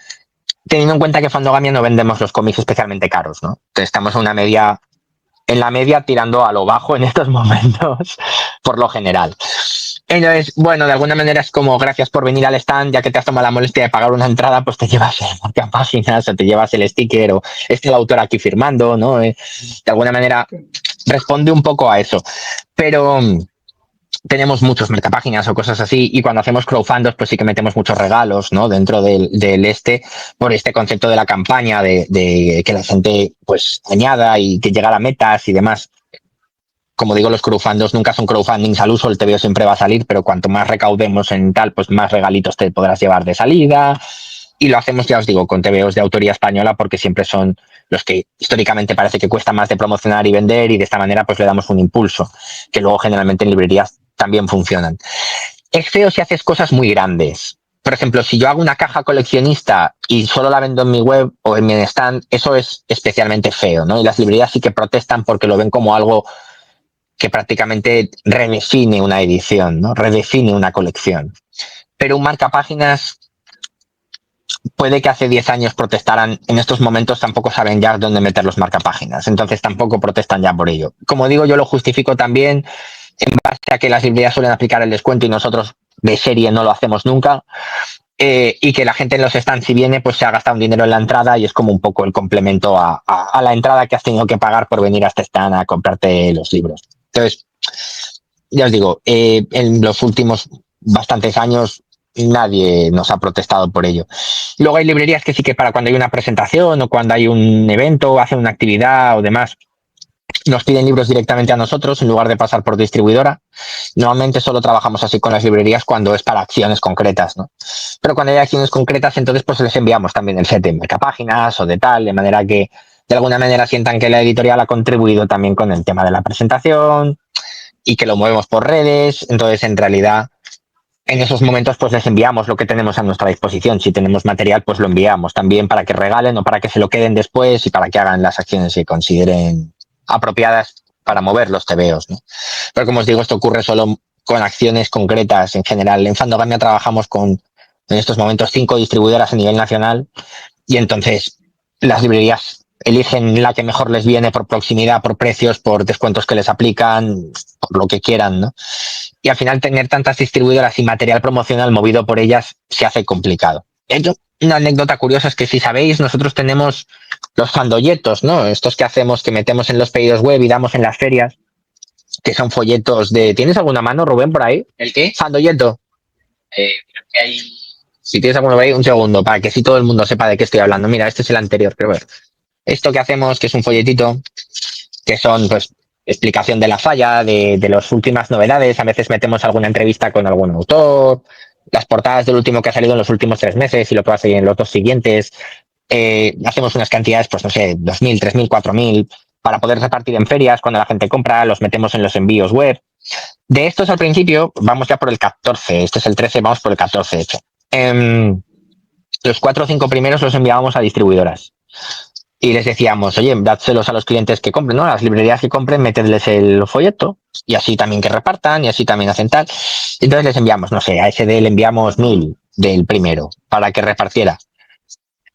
teniendo en cuenta que Fandogamia no vendemos los cómics especialmente caros, ¿no? Entonces estamos en la media tirando a lo bajo en estos momentos por lo general. Entonces, bueno, de alguna manera es como gracias por venir al stand, ya que te has tomado la molestia de pagar una entrada, pues te llevas el marcapáginas o te llevas el sticker o el autor aquí firmando, ¿no? De alguna manera responde un poco a eso. Pero tenemos muchos marcapáginas o cosas así y cuando hacemos crowdfundos pues sí que metemos muchos regalos, ¿no? Dentro del por este concepto de la campaña de que la gente pues añada y que llegara a metas y demás. como digo, los crowdfundos nunca son crowdfundings al uso, el TVO siempre va a salir, pero cuanto más recaudemos en tal, pues más regalitos te podrás llevar de salida. Y lo hacemos, ya os digo, con TVOs de autoría española, porque siempre son los que históricamente parece que cuesta más de promocionar y vender, y de esta manera pues le damos un impulso, que luego generalmente en librerías también funcionan. Es feo si haces cosas muy grandes. Por ejemplo, si yo hago una caja coleccionista y solo la vendo en mi web o en mi stand, eso es especialmente feo, ¿no? Y las librerías sí que protestan porque lo ven como algo que prácticamente redefine una edición, ¿no? Redefine una colección. Pero un marcapáginas puede que hace 10 años protestaran, en estos momentos tampoco saben ya dónde meter los marcapáginas, entonces tampoco protestan ya por ello. Como digo, yo lo justifico también en base a que las librerías suelen aplicar el descuento y nosotros de serie no lo hacemos nunca, y que la gente en los stands, si viene, pues se ha gastado un dinero en la entrada y es como un poco el complemento a la entrada que has tenido que pagar por venir a este stand a comprarte los libros. Entonces, ya os digo, en los últimos bastantes años nadie nos ha protestado por ello. Luego hay librerías que sí que para cuando hay una presentación o cuando hay un evento, hacen una actividad o demás, nos piden libros directamente a nosotros en lugar de pasar por distribuidora. Normalmente solo trabajamos así con las librerías cuando es para acciones concretas, ¿no? Pero cuando hay acciones concretas, entonces pues les enviamos también el set de marcapáginas o de tal, de manera que de alguna manera sientan que la editorial ha contribuido también con el tema de la presentación y que lo movemos por redes. Entonces, en realidad, en esos momentos pues les enviamos lo que tenemos a nuestra disposición. Si tenemos material, pues lo enviamos también para que regalen o para que se lo queden después y para que hagan las acciones que consideren apropiadas para mover los TVOs, ¿no? Pero como os digo, esto ocurre solo con acciones concretas en general. En Fandogamia trabajamos con, en estos momentos, 5 distribuidoras a nivel nacional y entonces las librerías eligen la que mejor les viene por proximidad, por precios, por descuentos que les aplican, por lo que quieran, ¿no? Y al final tener tantas distribuidoras y material promocional movido por ellas se hace complicado. Hecho, una anécdota curiosa es que si sabéis, nosotros tenemos los fandolletos, ¿no? Estos que hacemos, que metemos en los pedidos web y damos en las ferias, que son folletos de... ¿Tienes alguna mano, Rubén, por ahí? ¿El qué? Fandolleto. Hay... Si tienes alguno por ahí, un segundo, para que si todo el mundo sepa de qué estoy hablando. Mira, este es el anterior, pero bueno. Esto que hacemos, que es un folletito, que son, pues, explicación de la falla, de las últimas novedades. A veces metemos alguna entrevista con algún autor, las portadas del último que ha salido en los últimos 3 meses y lo que va a salir en los 2 siguientes. Hacemos unas cantidades, pues no sé, 2.000, 3.000, 4.000, para poder repartir en ferias. Cuando la gente compra, los metemos en los envíos web. De estos al principio, vamos ya por el 14. Este es el 13, vamos por el 14, de hecho. Los 4 o 5 primeros los enviábamos a distribuidoras. Y les decíamos, oye, dádselos a los clientes que compren, ¿no? A las librerías que compren, metedles el folleto, y así también que repartan, y así también hacen tal. Entonces les enviamos, no sé, a SD le enviamos 1.000 del primero, para que repartiera.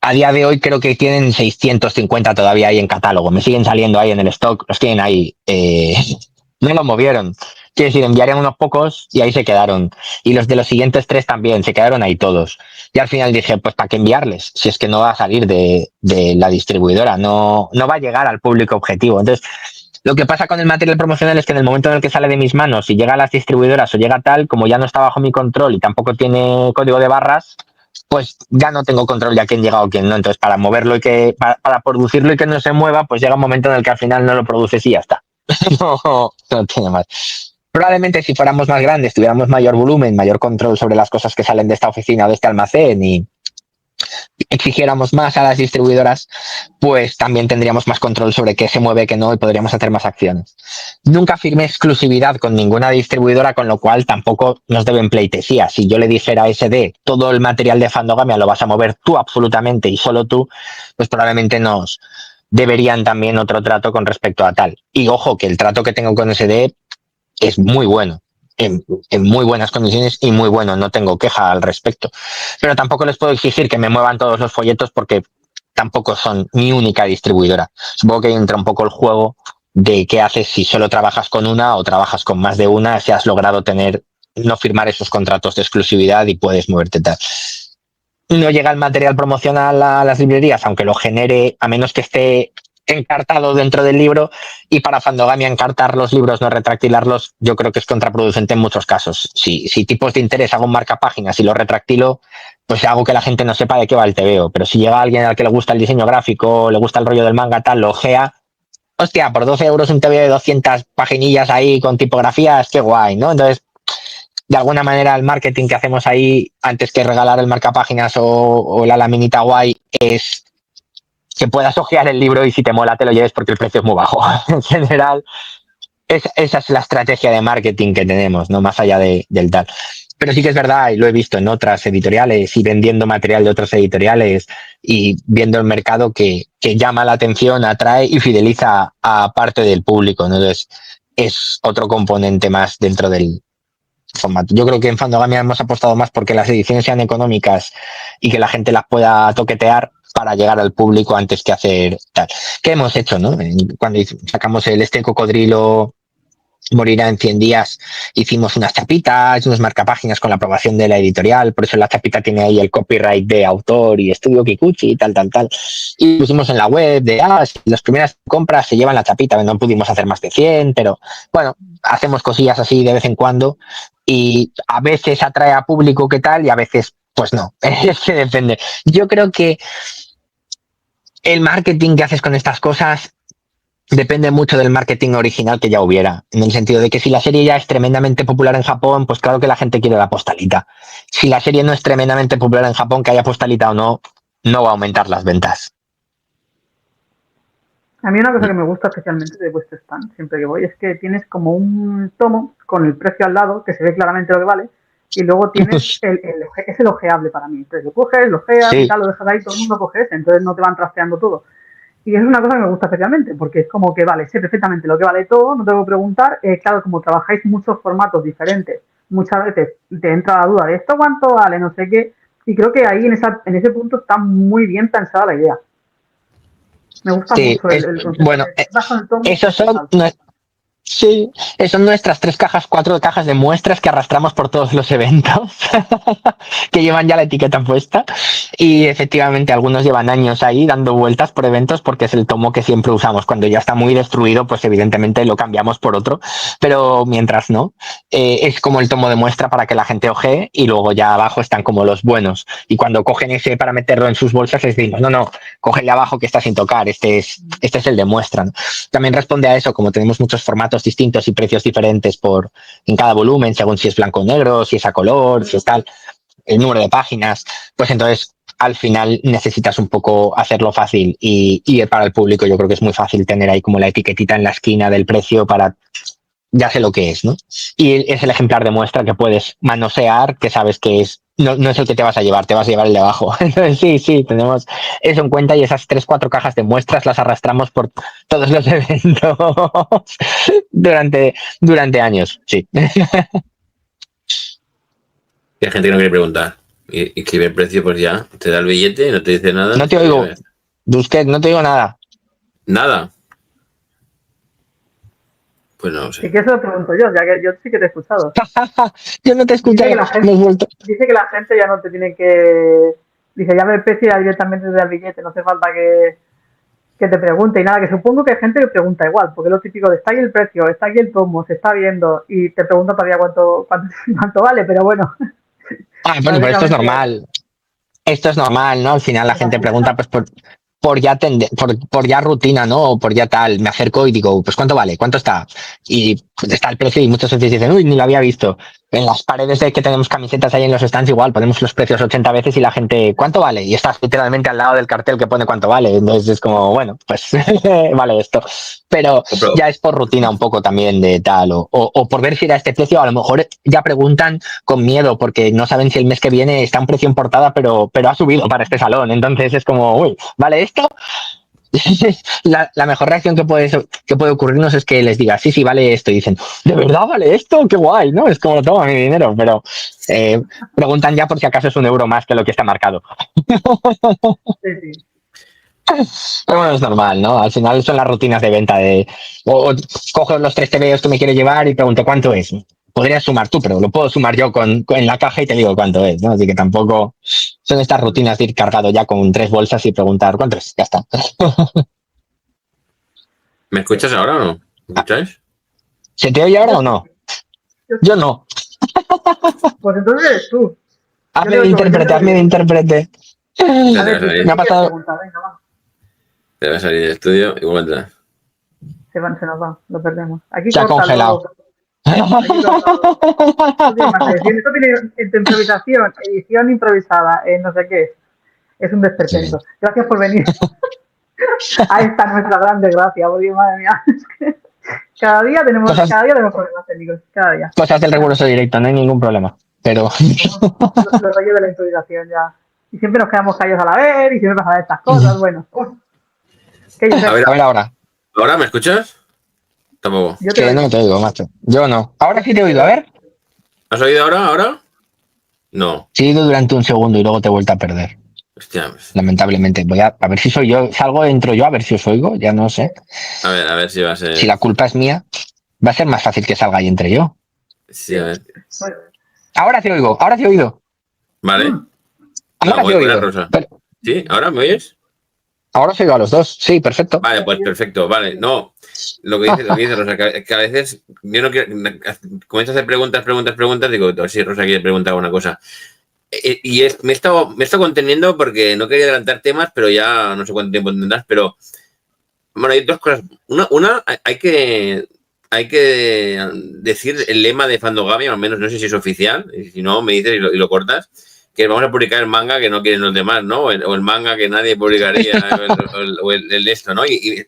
A día de hoy creo que tienen 650 todavía ahí en catálogo. Me siguen saliendo ahí en el stock, los tienen ahí. No los movieron. Quiere decir, enviarían unos pocos y ahí se quedaron. Y los de los siguientes 3 también, se quedaron ahí todos. Y al final dije, pues ¿para qué enviarles? Si es que no va a salir de la distribuidora, no va a llegar al público objetivo. Entonces, lo que pasa con el material promocional es que en el momento en el que sale de mis manos y llega a las distribuidoras o llega tal, como ya no está bajo mi control y tampoco tiene código de barras, pues ya no tengo control de a quién llega o quién no. Entonces, para moverlo y para producirlo y que no se mueva, pues llega un momento en el que al final no lo produces y ya está. No tiene más. Probablemente si fuéramos más grandes, tuviéramos mayor volumen, mayor control sobre las cosas que salen de esta oficina o de este almacén y exigiéramos más a las distribuidoras, pues también tendríamos más control sobre qué se mueve, qué no, y podríamos hacer más acciones. Nunca firmé exclusividad con ninguna distribuidora, con lo cual tampoco nos deben pleitesía. Si yo le dijera a SD, todo el material de Fandogamia lo vas a mover tú absolutamente y solo tú, pues probablemente nos deberían también otro trato con respecto a tal. Y ojo, que el trato que tengo con SD es muy bueno, en muy buenas condiciones y muy bueno, no tengo queja al respecto. Pero tampoco les puedo exigir que me muevan todos los folletos porque tampoco son mi única distribuidora. Supongo que ahí entra un poco el juego de qué haces si solo trabajas con una o trabajas con más de una, si has logrado no firmar esos contratos de exclusividad y puedes moverte tal. No llega el material promocional a las librerías, aunque lo genere, a menos que esté encartado dentro del libro, y para Fandogamia encartar los libros, no retractilarlos, yo creo que es contraproducente en muchos casos. Si tipos de interés hago un marcapáginas y lo retractilo, pues hago que la gente no sepa de qué va el TVO. Pero si llega alguien al que le gusta el diseño gráfico, le gusta el rollo del manga, tal, lo ojea, hostia, por 12 euros un TVO de 200 paginillas ahí con tipografías, qué guay, ¿no? Entonces, de alguna manera el marketing que hacemos ahí, antes que regalar el marcapáginas o la laminita guay, es que puedas hojear el libro y si te mola te lo lleves porque el precio es muy bajo. En general, esa es la estrategia de marketing que tenemos, no más allá del tal. Pero sí que es verdad, y lo he visto en otras editoriales y vendiendo material de otras editoriales y viendo el mercado que llama la atención, atrae y fideliza a parte del público, ¿no? Entonces, es otro componente más dentro del formato. Yo creo que en Fandogamia hemos apostado más porque las ediciones sean económicas y que la gente las pueda toquetear para llegar al público antes que hacer tal. ¿Qué hemos hecho, no? Cuando sacamos el cocodrilo morirá en 100 días, hicimos unas chapitas, unos marcapáginas con la aprobación de la editorial, por eso la chapita tiene ahí el copyright de autor y estudio Kikuchi y tal. Y pusimos en la web de, si las primeras compras se llevan la chapita, no pudimos hacer más de 100, pero bueno, hacemos cosillas así de vez en cuando y a veces atrae a público que tal y a veces pues no, es que depende. Yo creo que el marketing que haces con estas cosas depende mucho del marketing original que ya hubiera, en el sentido de que si la serie ya es tremendamente popular en Japón, pues claro que la gente quiere la postalita. Si la serie no es tremendamente popular en Japón, que haya postalita o no, no va a aumentar las ventas. A mí una cosa que me gusta especialmente de vuestro stand, siempre que voy, es que tienes como un tomo con el precio al lado, que se ve claramente lo que vale, y luego tienes es el ojeable para mí. Entonces lo coges, lo ojeas y Sí, tal, lo dejas ahí, todo el mundo coge ese, entonces no te van trasteando todo. Y es una cosa que me gusta especialmente, porque es como que vale, sé perfectamente lo que vale todo, no tengo que preguntar. Claro, como trabajáis muchos formatos diferentes, muchas veces te entra la duda de esto cuánto vale, no sé qué, y creo que ahí en ese punto está muy bien pensada la idea. Me gusta sí, mucho el concepto bueno, de bajo el tomo esos y son tal. sí, son nuestras 4 cajas de muestras que arrastramos por todos los eventos, que llevan ya la etiqueta puesta. Y efectivamente, algunos llevan años ahí dando vueltas por eventos porque es el tomo que siempre usamos. Cuando ya está muy destruido, pues evidentemente lo cambiamos por otro. Pero mientras no, es como el tomo de muestra para que la gente ojee y luego ya abajo están como los buenos. Y cuando cogen ese para meterlo en sus bolsas, les decimos, no, cógele abajo que está sin tocar, este es el de muestra, ¿no? También responde a eso, como tenemos muchos formatos distintos y precios diferentes en cada volumen, según si es blanco o negro, si es a color, si es tal, el número de páginas, pues entonces al final necesitas un poco hacerlo fácil y para el público yo creo que es muy fácil tener ahí como la etiquetita en la esquina del precio para ya sé lo que es, ¿no? Y es el ejemplar de muestra que puedes manosear, que sabes que no es el que te vas a llevar, te vas a llevar el de abajo. Entonces, sí, tenemos eso en cuenta y esas 4 cajas de muestras las arrastramos por todos los eventos durante años, sí. Y hay gente que no quiere preguntar. Y escribe el precio, pues ya, te da el billete, no te dice nada. No te oigo, Busquets, no te digo nada. Nada. Pues no lo Sí sé. que eso lo pregunto yo, ya que yo sí que te he escuchado. Yo no te escuché, Dice que la gente, me he vuelto. dice que la gente ya no te tiene que... Dice, ya ve el precio ya directamente desde el billete, no hace falta que te pregunte y nada, que supongo que hay gente que pregunta igual, porque es lo típico de está ahí el precio, está aquí el tomo, se está viendo y te pregunta todavía cuánto vale, pero bueno, Bueno, pero esto es básicamente normal. Esto es normal, ¿no? Al final la la gente gente pregunta está... pues por ya rutina, ¿no? O por ya tal. Me acerco y digo, pues ¿cuánto vale? ¿Cuánto está? Y pues, está el precio y muchos veces dicen, uy, ni lo había visto. En las paredes de que tenemos camisetas ahí en los stands igual, ponemos los precios 80 veces y la gente, ¿cuánto vale? Y estás literalmente al lado del cartel que pone cuánto vale. Entonces es como, bueno, pues vale esto. Pero Compro. ya es por rutina un poco también de tal, o por ver si era este precio, a lo mejor ya preguntan con miedo porque no saben si el mes que viene está un precio en portada, pero ha subido para este salón. Entonces es como, uy, ¿vale esto? La mejor reacción que puede ocurrirnos es que les diga, sí, vale esto. Y dicen, ¿de verdad vale esto? Qué guay, ¿no? Es como, toma mi dinero. Pero preguntan ya por si acaso es €1 más que lo que está marcado. Sí, sí. Pero bueno, es normal, ¿no? Al final son las rutinas de venta o cojo los 3 TVOs que me quiero llevar y pregunto cuánto es. Podrías sumar tú, pero lo puedo sumar yo en la caja y te digo cuánto es, ¿no? Así que tampoco son estas rutinas de ir cargado ya con 3 bolsas y preguntar cuánto es. Ya está. ¿Me escuchas ahora o no? ¿Me escucháis? ¿Se te oye ahora Yo o sí, no? yo Yo sí. no. Pues entonces eres tú. Yo Hazme te de oigo, yo te intérprete, hazme de oigo. intérprete. A Espera, te ver, vas a si usted salir. Me ha sí quiere pasado. preguntar, venga, va. Te vas a salir del estudio y vuelta. se nos va, lo perdemos. Aquí Se ha congelado. Aquí córtalo. No tiene más que decir. Esto tiene improvisación, edición improvisada, no sé qué es. Es un despertento. Sí. Gracias por venir. Ahí está nuestra gran desgracia, porque madre mía. Cada día tenemos problemas técnicos, cada día. Cosas del riguroso directo, no hay ningún problema. Pero Los rollos de la improvisación ya. Y siempre nos quedamos callados a la vez y siempre pasan estas cosas. Bueno, ¿qué A ver, a ver ahora. ¿ahora me escuchas? Tampoco. yo te Que oigo. no te oigo, macho. Yo no. Ahora sí te he oído, a ver. ¿Has oído ahora? ¿Ahora? No. Sí he ido durante un segundo y luego te he vuelto a perder. Hostia. Pues, Lamentablemente. Voy a ver si soy yo. Salgo, entro yo, a ver si os oigo. Ya no sé. a ver si va a ser. Si la culpa es mía, va a ser más fácil que salga y entre yo. Sí, a ver. Bueno, Ahora te oigo, ahora te he oído. Vale. Ahora No, te he buena, oído. Rosa. Pero- ¿Sí? ¿Ahora me oyes? ahora os oigo a los dos. Sí, perfecto. Vale, pues perfecto. Vale, no. Lo que dice Rosa, que a veces yo no quiero. Comienzo a hacer preguntas, digo, sí, Rosa quiere preguntar una cosa. Me he estado conteniendo porque no quería adelantar temas, pero ya no sé cuánto tiempo tendrás, pero bueno, hay dos cosas. Una hay que decir el lema de Fandogami, al menos no sé si es oficial, y si no, me dices y lo cortas, que vamos a publicar el manga que no quieren los demás, ¿no? O el manga que nadie publicaría, o el esto, ¿no?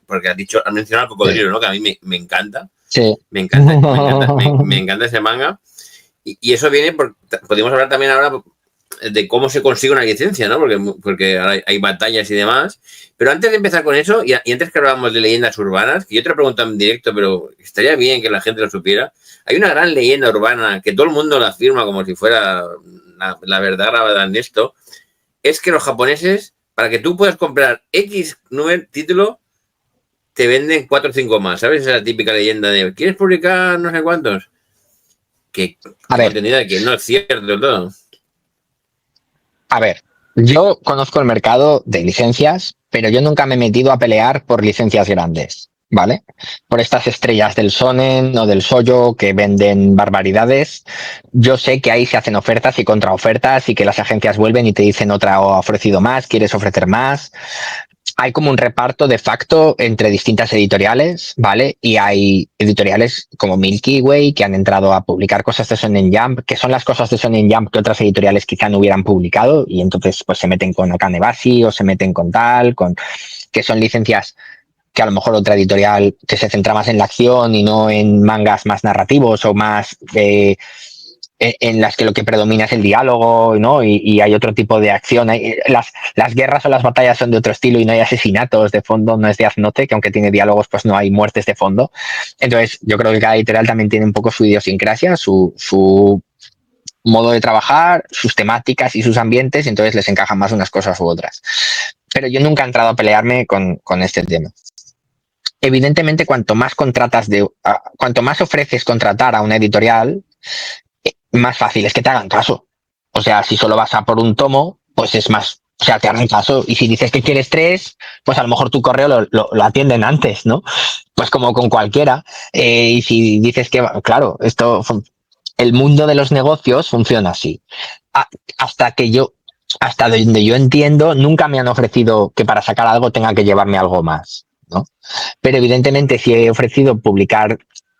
Porque has mencionado al cocodrilo, ¿no? Que a mí me encanta. Sí. Me encanta ese manga. Y eso viene podemos hablar también ahora de cómo se consigue una licencia, ¿no? Porque ahora hay batallas y demás. Pero antes de empezar con eso, y antes que hablábamos de leyendas urbanas, que yo te lo pregunto en directo, pero estaría bien que la gente lo supiera, hay una gran leyenda urbana que todo el mundo la afirma como si fuera la verdad grabada en esto, es que los japoneses, para que tú puedas comprar X título, te venden 4 o 5 más, ¿sabes? Esa típica leyenda de ¿quieres publicar no sé cuántos? Que A ver. entendida de que no es cierto del todo. A ver, yo conozco el mercado de licencias, pero yo nunca me he metido a pelear por licencias grandes, ¿vale? Por estas estrellas del shonen o del shoujo que venden barbaridades. Yo sé que ahí se hacen ofertas y contraofertas y que las agencias vuelven y te dicen otra ha ofrecido más, quieres ofrecer más. Hay como un reparto de facto entre distintas editoriales, ¿vale? Y hay editoriales como Milky Way que han entrado a publicar cosas de Shonen Jump, que son las cosas de Shonen Jump que otras editoriales quizá no hubieran publicado, y entonces pues se meten con Akanebashi o se meten con tal, que son licencias que a lo mejor otra editorial que se centra más en la acción y no en mangas más narrativos o más en las que lo que predomina es el diálogo, ¿no? Y hay otro tipo de acción. Las guerras o las batallas son de otro estilo y no hay asesinatos de fondo, no es de Death Note, que aunque tiene diálogos, pues no hay muertes de fondo. Entonces, yo creo que cada editorial también tiene un poco su idiosincrasia, su modo de trabajar, sus temáticas y sus ambientes, y entonces les encajan más unas cosas u otras. Pero yo nunca he entrado a pelearme con este tema. Evidentemente, cuanto más ofreces contratar a una editorial, más fácil es que te hagan caso. O sea, si solo vas a por un tomo, pues es más, o sea, te hagan caso. Y si dices que quieres 3, pues a lo mejor tu correo lo atienden antes, ¿no? Pues como con cualquiera. Y si dices que, claro, el mundo de los negocios funciona así. Hasta donde yo entiendo, nunca me han ofrecido que para sacar algo tenga que llevarme algo más, ¿no? Pero evidentemente si he ofrecido publicar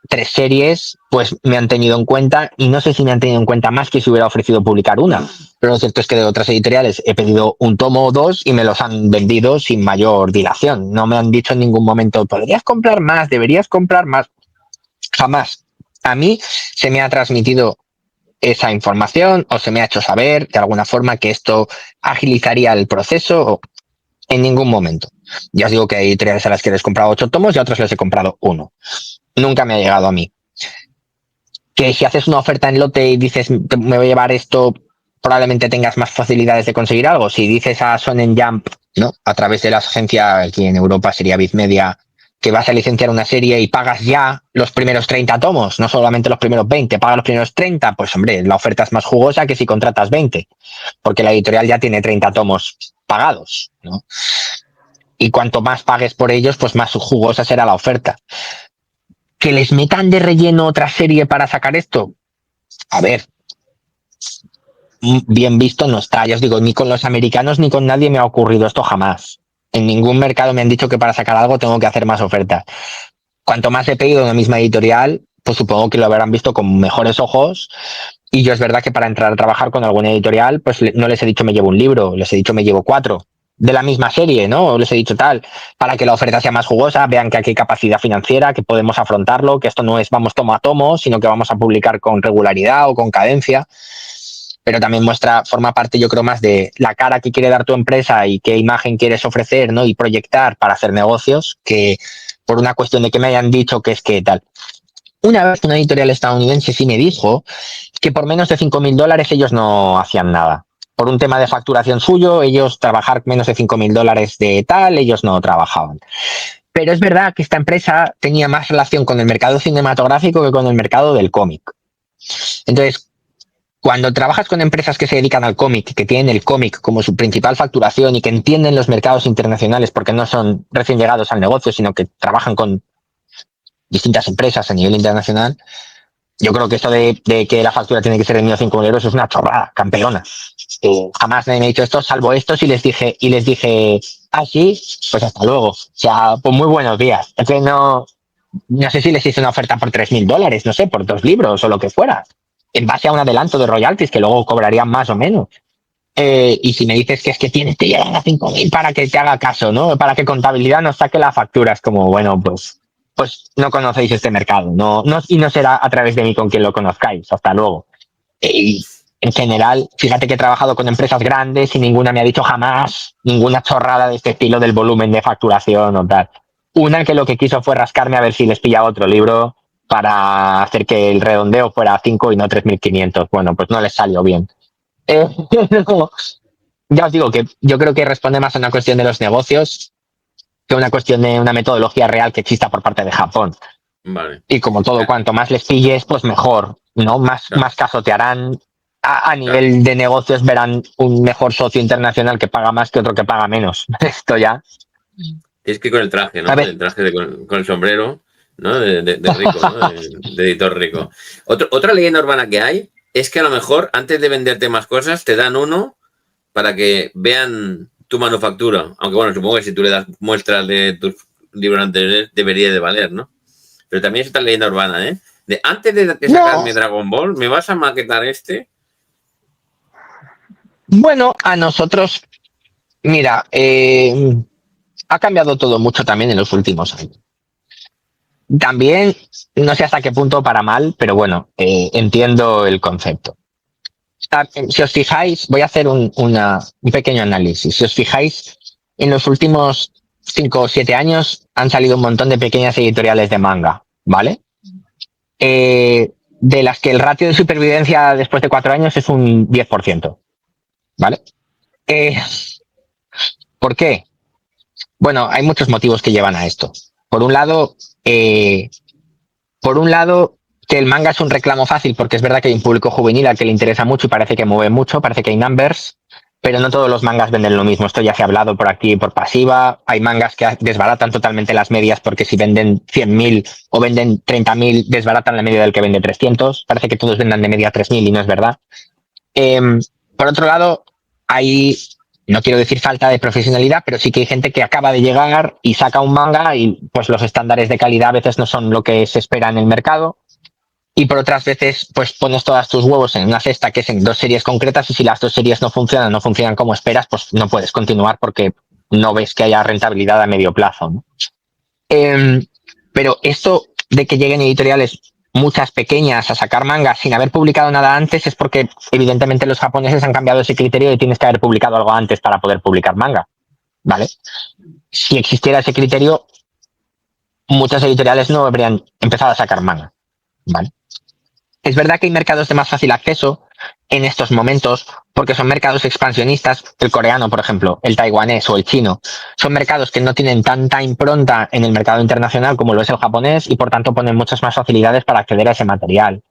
3 series, pues me han tenido en cuenta, y no sé si me han tenido en cuenta más que si hubiera ofrecido publicar una. Pero lo cierto es que de otras editoriales he pedido un tomo o 2 y me los han vendido sin mayor dilación. No me han dicho en ningún momento, podrías comprar más, deberías comprar más. Jamás. A mí se me ha transmitido esa información o se me ha hecho saber de alguna forma que esto agilizaría el proceso. En ningún momento. Ya os digo que hay editoriales a las que les he comprado 8 tomos y a otras les he comprado 1. Nunca me ha llegado a mí. Que si haces una oferta en lote y dices, me voy a llevar esto, probablemente tengas más facilidades de conseguir algo. Si dices a Shonen Jump, ¿no? A través de la agencia, aquí en Europa sería Bizmedia, que vas a licenciar una serie y pagas ya los primeros 30 tomos, no solamente los primeros 20, pagas los primeros 30, pues hombre, la oferta es más jugosa que si contratas 20, porque la editorial ya tiene 30 tomos pagados, ¿no? Y cuanto más pagues por ellos, pues más jugosa será la oferta. ¿Que les metan de relleno otra serie para sacar esto? A ver, bien visto no está. Ya os digo, ni con los americanos ni con nadie me ha ocurrido esto jamás. En ningún mercado me han dicho que para sacar algo tengo que hacer más ofertas. cuanto más he pedido de una misma editorial, pues supongo que lo habrán visto con mejores ojos. Y yo es verdad que para entrar a trabajar con alguna editorial, pues no les he dicho me llevo un libro, les he dicho me llevo 4 de la misma serie, ¿no? O les he dicho tal, para que la oferta sea más jugosa, vean que aquí hay capacidad financiera, que podemos afrontarlo, que esto no es vamos tomo a tomo, sino que vamos a publicar con regularidad o con cadencia. Pero también forma parte, yo creo, más de la cara que quiere dar tu empresa y qué imagen quieres ofrecer, ¿no? Y proyectar para hacer negocios, que por una cuestión de que me hayan dicho que es que tal. Una vez una editorial estadounidense sí me dijo que por menos de $5.000 ellos no hacían nada. Por un tema de facturación suyo, ellos trabajar menos de $5.000 de tal, ellos no trabajaban. Pero es verdad que esta empresa tenía más relación con el mercado cinematográfico que con el mercado del cómic. Entonces, cuando trabajas con empresas que se dedican al cómic, que tienen el cómic como su principal facturación y que entienden los mercados internacionales porque no son recién llegados al negocio, sino que trabajan con distintas empresas a nivel internacional, yo creo que esto de que la factura tiene que ser de 1.500 € es una chorrada, campeona. Jamás nadie me ha dicho esto, salvo estos, y les dije, ah, sí, pues hasta luego. O sea, pues muy buenos días. Es que no sé si les hice una oferta por $3.000, no sé, por 2 libros o lo que fuera, en base a un adelanto de royalties que luego cobrarían más o menos. Y si me dices que es que tienes que llegar a 5.000 para que te haga caso, ¿no? Para que contabilidad nos saque la factura, es como, bueno, pues no conocéis este mercado, y no será a través de mí con quien lo conozcáis, hasta luego. Y en general, fíjate que he trabajado con empresas grandes y ninguna me ha dicho jamás ninguna chorrada de este estilo del volumen de facturación o tal. Una que lo que quiso fue rascarme a ver si les pillaba otro libro para hacer que el redondeo fuera 5 y no 3.500. Bueno, pues no les salió bien. No, ya os digo que yo creo que responde más a una cuestión de los negocios que una cuestión de una metodología real que exista por parte de Japón. Vale. Y como todo, cuanto más les pilles, pues mejor, ¿no? Más caso te harán. A nivel de negocios verán un mejor socio internacional que paga más que otro que paga menos. Esto ya. Es que con el traje, ¿no? El traje con el sombrero, ¿no? De rico, ¿no? De editor rico. Otra leyenda urbana que hay es que a lo mejor antes de venderte más cosas te dan uno para que vean tu manufactura. Aunque bueno, supongo que si tú le das muestras de tus libros anteriores debería de valer, ¿no? Pero también es otra leyenda urbana, ¿eh? De antes de sacarme Dragon Ball, ¿me vas a maquetar este? Bueno, a nosotros, mira, ha cambiado todo mucho también en los últimos años. También, no sé hasta qué punto para mal, pero bueno, entiendo el concepto. Si os fijáis, voy a hacer un pequeño análisis. Si os fijáis, en los últimos 5 o 7 años han salido un montón de pequeñas editoriales de manga, ¿vale? De las que el ratio de supervivencia después de 4 años es un 10%, ¿vale? ¿Por qué? Bueno, hay muchos motivos que llevan a esto. Por un lado, que el manga es un reclamo fácil porque es verdad que hay un público juvenil al que le interesa mucho y parece que mueve mucho, parece que hay numbers, pero no todos los mangas venden lo mismo. Esto ya se ha hablado por activa y por pasiva. Hay mangas que desbaratan totalmente las medias porque si venden 100.000 o venden 30.000, desbaratan la media del que vende 300. Parece que todos vendan de media 3.000 y no es verdad. Por otro lado, hay, no quiero decir falta de profesionalidad, pero sí que hay gente que acaba de llegar y saca un manga y pues los estándares de calidad a veces no son lo que se espera en el mercado. Y por otras veces, pues pones todos tus huevos en una cesta que es en 2 series concretas y si las 2 series no funcionan como esperas, pues no puedes continuar porque no ves que haya rentabilidad a medio plazo, ¿no? Pero esto de que lleguen editoriales, muchas pequeñas, a sacar mangas sin haber publicado nada antes es porque evidentemente los japoneses han cambiado ese criterio de tienes que haber publicado algo antes para poder publicar manga, ¿vale? Si existiera ese criterio, muchas editoriales no habrían empezado a sacar manga, ¿vale? Es verdad que hay mercados de más fácil acceso en estos momentos porque son mercados expansionistas. El coreano, por ejemplo, el taiwanés o el chino, son mercados que no tienen tanta impronta en el mercado internacional como lo es el japonés y por tanto ponen muchas más facilidades para acceder a ese material.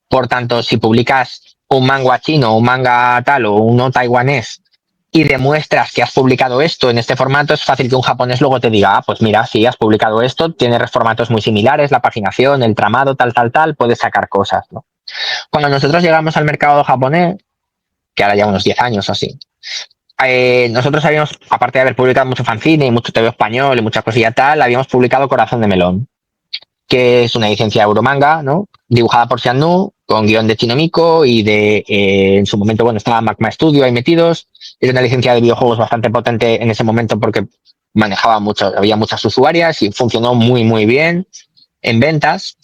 Por tanto, si publicas un manga chino, un manga tal o uno taiwanés y demuestras que has publicado esto en este formato, es fácil que un japonés luego te diga, pues mira, sí, has publicado esto, tiene formatos muy similares, la paginación, el tramado, tal, puedes sacar cosas, ¿no? Cuando nosotros llegamos al mercado japonés, que ahora ya unos 10 años o así, nosotros habíamos, aparte de haber publicado mucho fanzine y mucho TV español y mucha cosilla tal, habíamos publicado Corazón de Melón. que es una licencia Euromanga, ¿no? Dibujada por Xian-Nu, con guión de Chinomiko y de, en su momento, bueno, estaba Magma Studio ahí metidos. Es una licencia de videojuegos bastante potente en ese momento porque manejaba mucho, había muchas usuarias y funcionó muy, muy bien en ventas.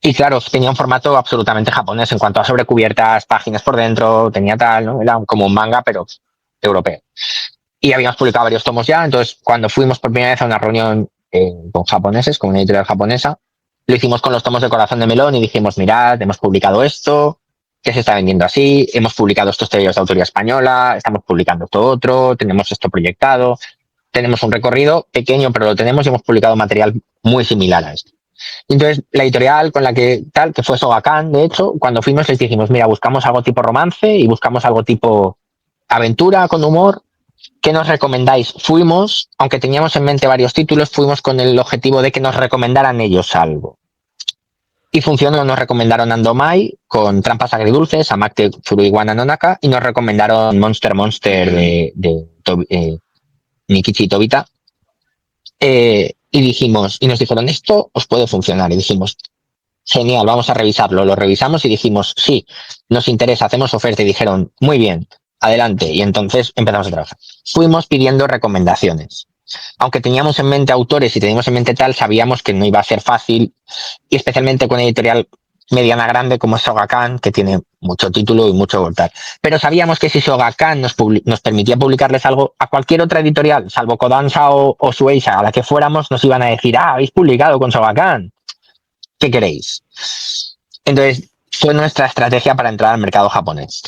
Y claro, tenía un formato absolutamente japonés en cuanto a sobrecubiertas, páginas por dentro, tenía tal, ¿no? Era como un manga, pero europeo. Y habíamos publicado varios tomos ya, entonces cuando fuimos por primera vez a una reunión con japoneses, con una editorial japonesa, lo hicimos con los tomos de Corazón de Melón y dijimos, mirad, hemos publicado esto, que se está vendiendo así, hemos publicado estos tebeos de autoría española, estamos publicando esto otro, tenemos esto proyectado, tenemos un recorrido pequeño, pero lo tenemos y hemos publicado material muy similar a esto. Entonces, la editorial con la que tal, que fue Sogakan, de hecho, cuando fuimos les dijimos, mira, buscamos algo tipo romance y buscamos algo tipo aventura con humor. ¿Qué nos recomendáis? Fuimos, aunque teníamos en mente varios títulos, fuimos con el objetivo de que nos recomendaran ellos algo. Y funcionó, nos recomendaron Andomai con Trampas Agridulces, Amakte Furuiwana Nonaka, y nos recomendaron Monster de Nikichi Tobita. Y dijimos, y nos dijeron, esto os puede funcionar. Y dijimos, genial, vamos a revisarlo. Lo revisamos y dijimos, sí, nos interesa, hacemos oferta. Y dijeron, muy bien, adelante. Y entonces empezamos a trabajar. Fuimos pidiendo recomendaciones. Aunque teníamos en mente autores y teníamos en mente tal, sabíamos que no iba a ser fácil, y especialmente con una editorial mediana grande como es Sogakan, que tiene mucho título y mucho tal. Pero sabíamos que si Sogakan nos permitía publicarles algo, a cualquier otra editorial, salvo Kodansha o Shueisha, a la que fuéramos, nos iban a decir, habéis publicado con Sogakan, ¿qué queréis? Entonces, fue nuestra estrategia para entrar al mercado japonés.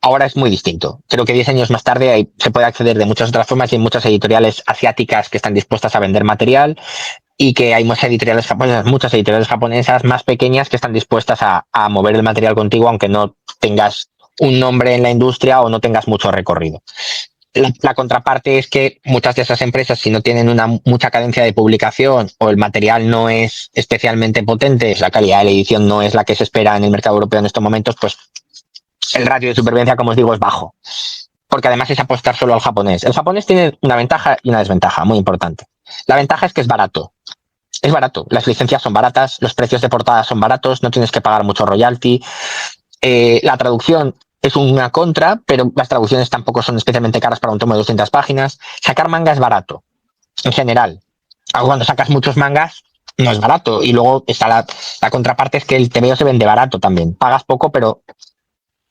Ahora es muy distinto. Creo que 10 años más tarde se puede acceder de muchas otras formas y hay muchas editoriales asiáticas que están dispuestas a vender material y que hay muchas editoriales japonesas más pequeñas que están dispuestas a mover el material contigo aunque no tengas un nombre en la industria o no tengas mucho recorrido. La contraparte es que muchas de esas empresas, si no tienen mucha cadencia de publicación o el material no es especialmente potente, la calidad de la edición no es la que se espera en el mercado europeo en estos momentos, pues el ratio de supervivencia, como os digo, es bajo. Porque además es apostar solo al japonés. El japonés tiene una ventaja y una desventaja muy importante. La ventaja es que es barato. Es barato. Las licencias son baratas, los precios de portada son baratos, no tienes que pagar mucho royalty. La traducción es una contra, pero las traducciones tampoco son especialmente caras para un tomo de 200 páginas. Sacar manga es barato, en general. Cuando sacas muchos mangas, no es barato. Y luego está la contraparte, es que el TVO se vende barato también. Pagas poco, pero